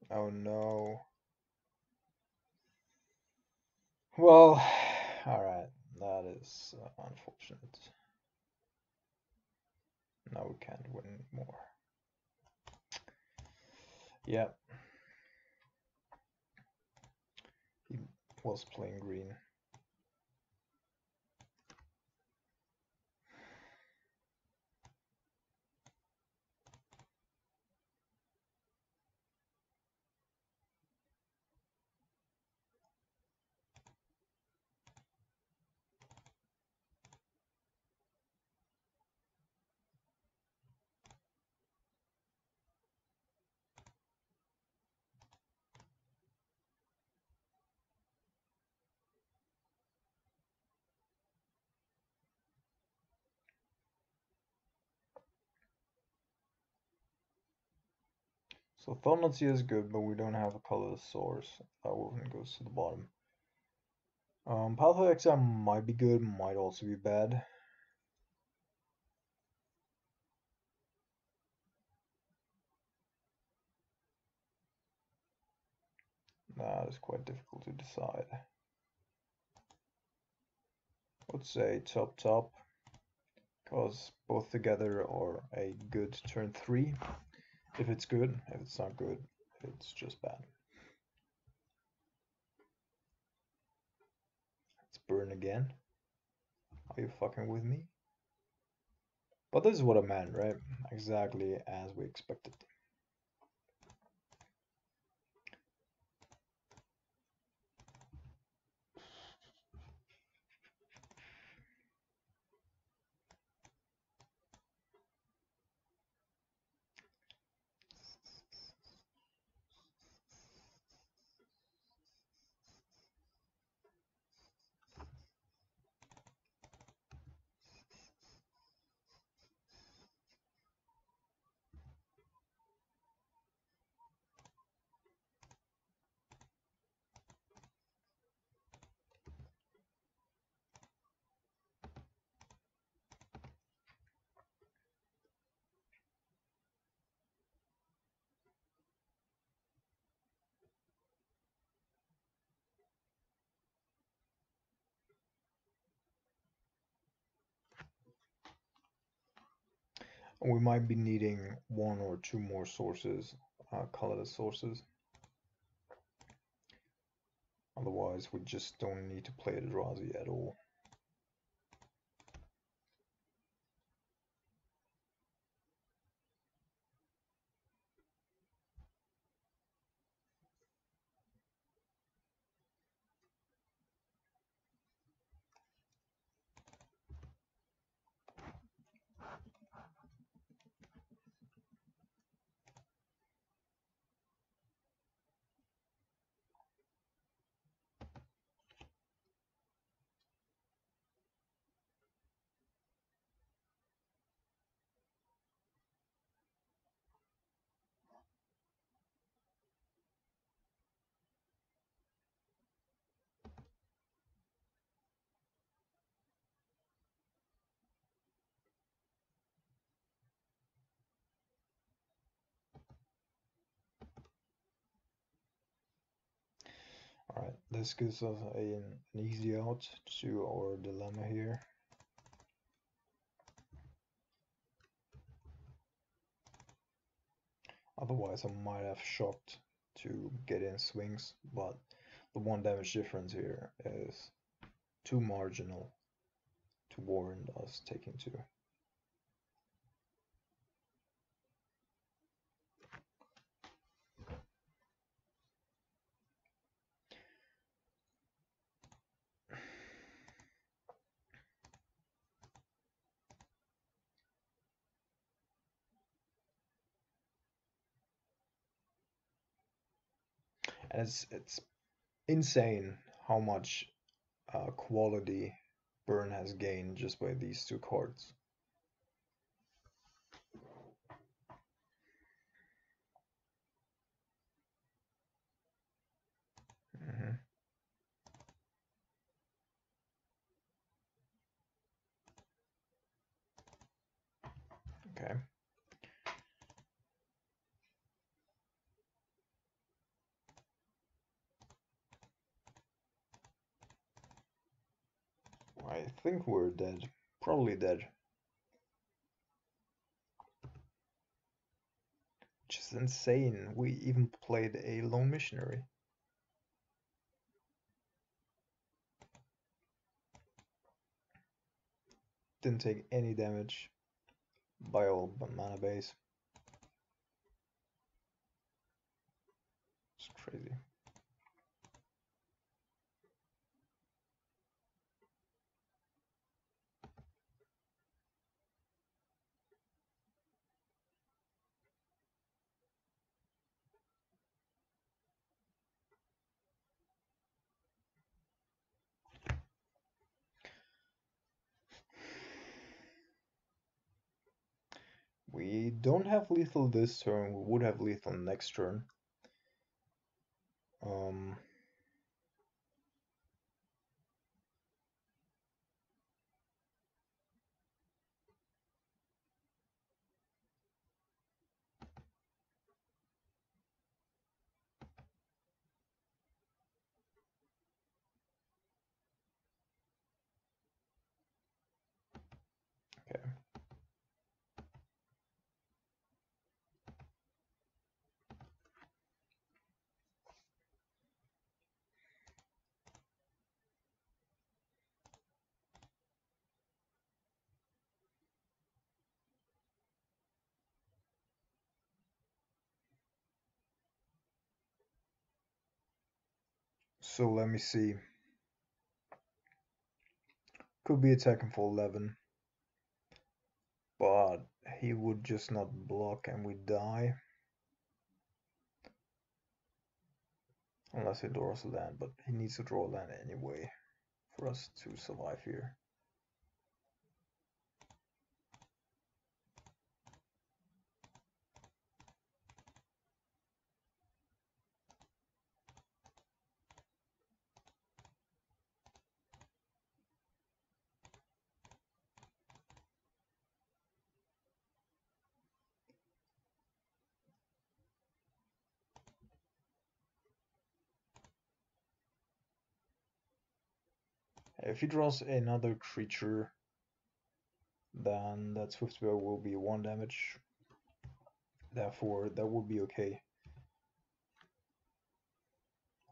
Oh no. Well, alright, that is unfortunate. Now we can't win more. Yeah. He was playing green. So Thornot's is good, but we don't have a colorless source. That one goes to the bottom. Pathway Exam might be good, might also be bad. That is quite difficult to decide. Let's say top, because both together are a good turn 3. If it's good, if it's not good, it's just bad. Let's burn again. Are you fucking with me? But this is what I meant, right? Exactly as we expected. We might be needing 1 or 2 more sources, colorless sources. Otherwise, we just don't need to play the Eldrazi at all. Alright, this gives us an easy out to our dilemma here. Otherwise, I might have shocked to get in swings, but the 1 damage difference here is too marginal to warrant us taking 2. And it's insane how much quality Burn has gained just by these 2 cards. Okay. I think we're dead. Probably dead. Which is insane. We even played a lone missionary. Didn't take any damage by all mana base. It's crazy. We don't have lethal this turn. We would have lethal next turn. Um, okay. So let me see. Could be attacking for 11. But he would just not block and we die. Unless he draws a land, but he needs to draw a land anyway for us to survive here. If he draws another creature, then that Swiftware will be 1 damage. Therefore, that would be okay.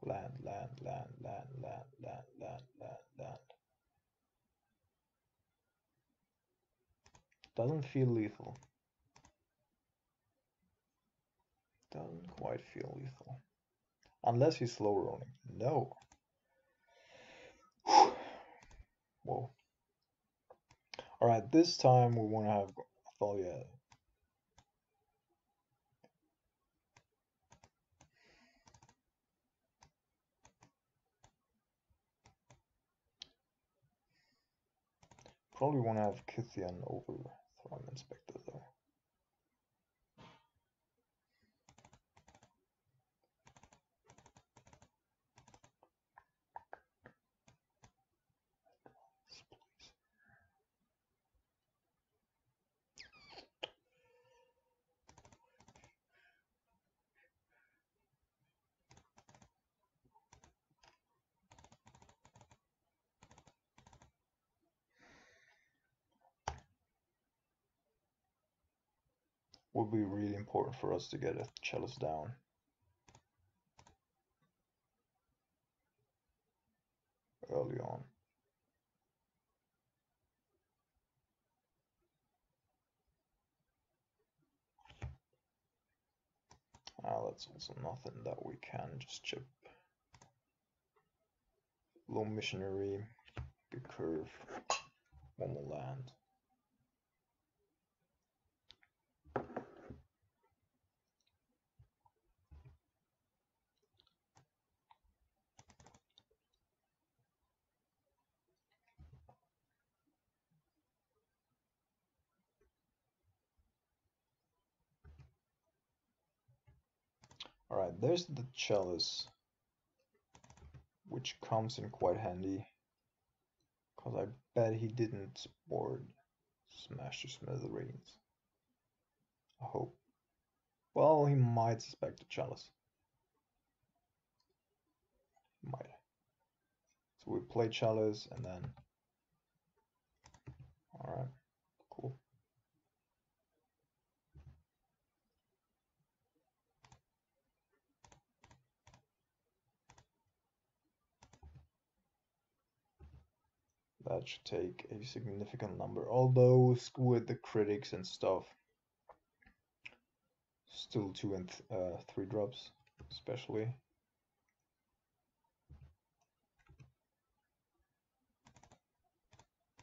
Land, land, land, land, land, land, land, land, land. Doesn't feel lethal. Doesn't quite feel lethal. Unless he's slow rolling. No. Whoa. Alright, this time we want to have Thalia. Probably want to have Kithian over Thrime Inspector though. Would be really important for us to get a Chalice down. Early on. That's also nothing that we can just chip. Low Missionary, big curve, one more land. Alright, there's the Chalice, which comes in quite handy, because I bet he didn't board Smash to Smithereens. I hope. Well, he might suspect the Chalice. Might. So we play Chalice and then... Alright, cool. That should take a significant number, although with the critics and stuff, still 2 and 3 drops, especially.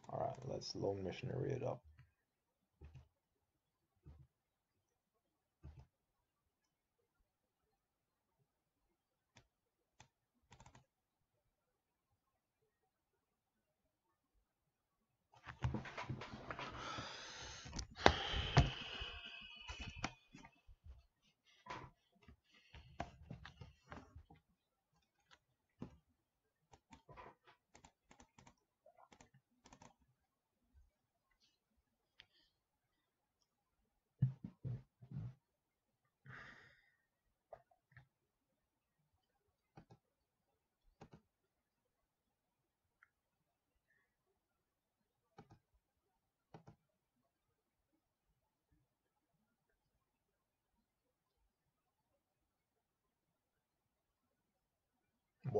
Alright, let's Lone Missionary it up.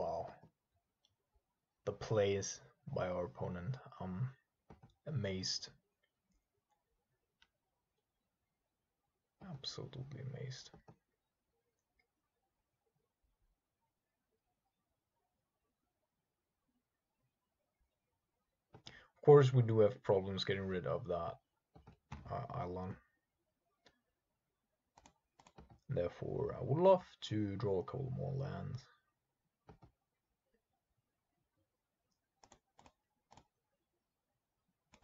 Wow. The plays by our opponent. I'm amazed. Absolutely amazed. Of course, we do have problems getting rid of that island. Therefore, I would love to draw a couple more lands.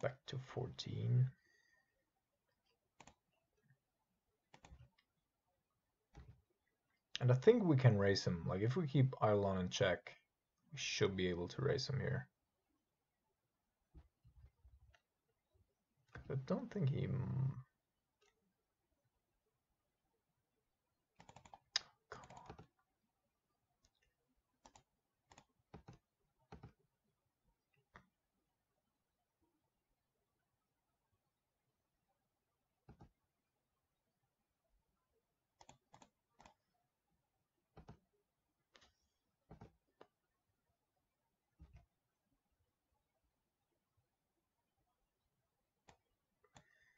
Back to 14. And I think we can raise him. Like, if we keep Ireland in check, we should be able to raise him here. I don't think he... Come on.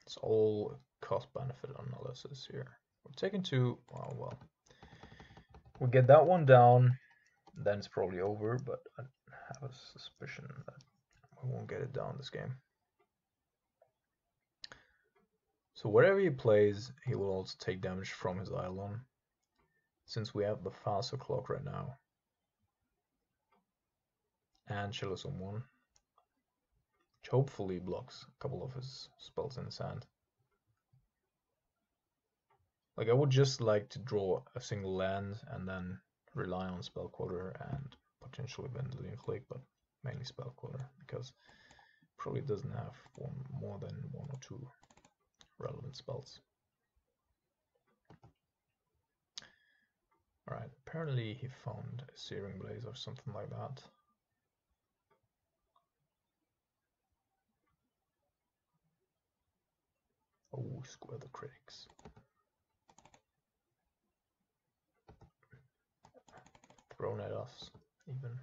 It's all cost-benefit analysis here. We're taking two. Oh, well. We get that one down, then it's probably over, but I have a suspicion that we won't get it down this game. So wherever he plays, he will also take damage from his Eidolon, since we have the faster clock right now. And Chillers on 1, which hopefully blocks a couple of his spells in his hand. Like, I would just like to draw a single land and then rely on Spell Queller and potentially Vendilion Clique, but mainly Spell Queller, because probably doesn't have more than 1 or 2 relevant spells. Alright, apparently he found a Searing Blaze or something like that. Oh, square the critics. Thrown at us, even.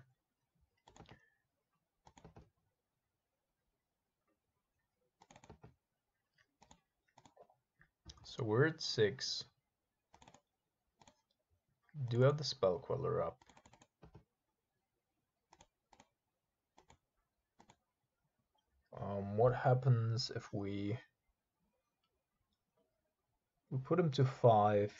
So we're at 6. Do have the Spell Queller up. What happens if we put him to 5?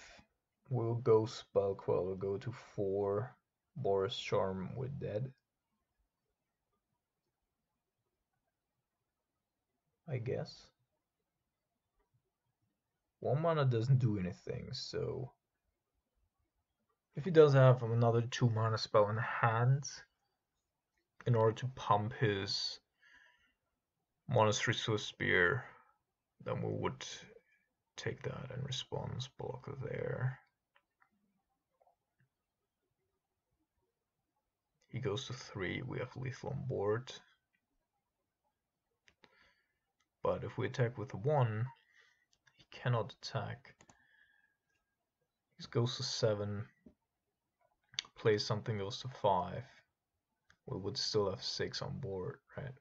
We'll go Spell Queller, go to 4. Boris Charm with dead. I guess. 1 mana doesn't do anything, so if he does have another 2 mana spell in hand, in order to pump his Monastery Swift Spear, then we would take that and response block there. He goes to 3, we have lethal on board. But if we attack with 1, he cannot attack. He goes to 7, plays something, goes to 5. We would still have 6 on board, right?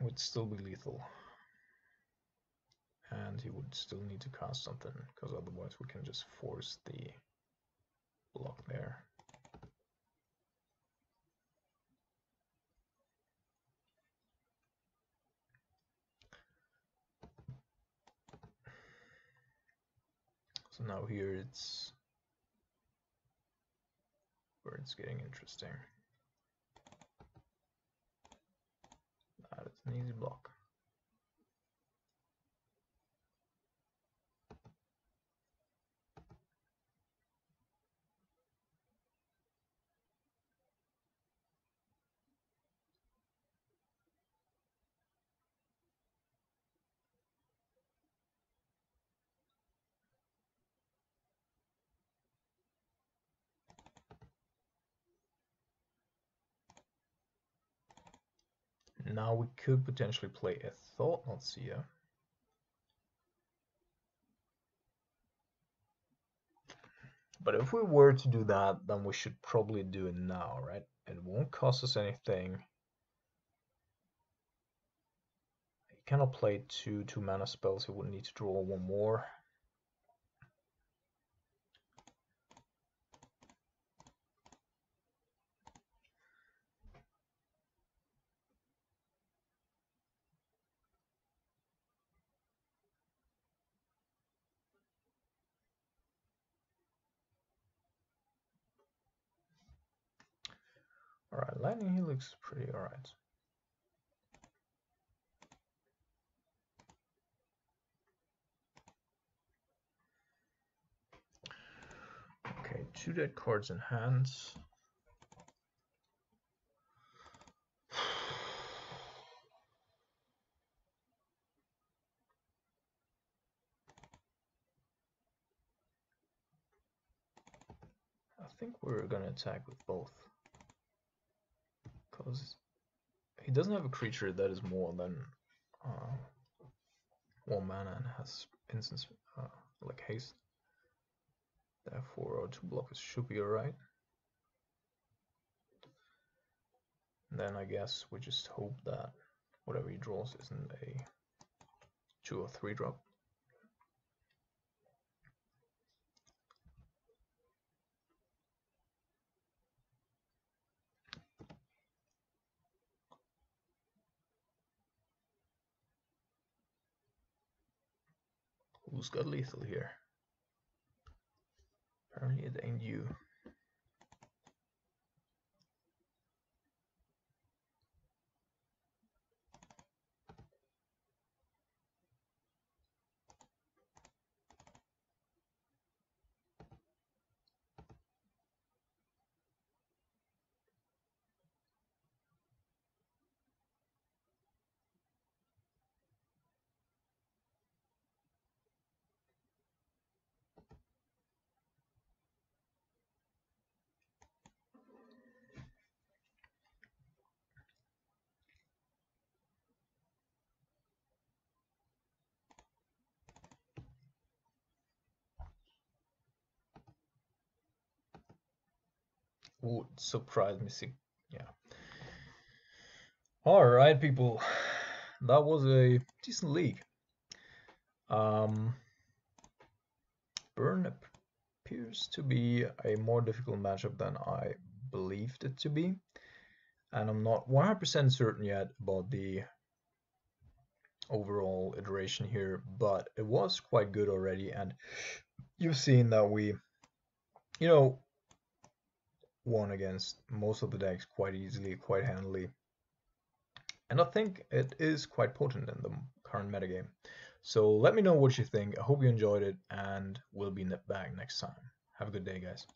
Would still be lethal. And he would still need to cast something, because otherwise we can just force the block there. So now here it's where it's getting interesting. That is an easy block. Now we could potentially play a Thought-Knot Seer. But if we were to do that, then we should probably do it now, right? It won't cost us anything. He cannot play two mana spells. He would need to draw one more. Alright, Lightning he looks pretty alright. Okay, 2 dead cards in hands. I think we're gonna attack with both. Because he doesn't have a creature that is more than 1 mana and has instance like haste. Therefore our 2 blockers should be alright. Then I guess we just hope that whatever he draws isn't a 2 or 3 drop. Who's got lethal here? Apparently it ain't you. Would surprise me. Yeah. Alright, people. That was a decent league. Burn appears to be a more difficult matchup than I believed it to be. And I'm not 100% certain yet about the overall iteration here, but it was quite good already. And you've seen that we, won against most of the decks quite easily, quite handily. And I think it is quite potent in the current metagame. So let me know what you think. I hope you enjoyed it, and we'll be back next time. Have a good day, guys.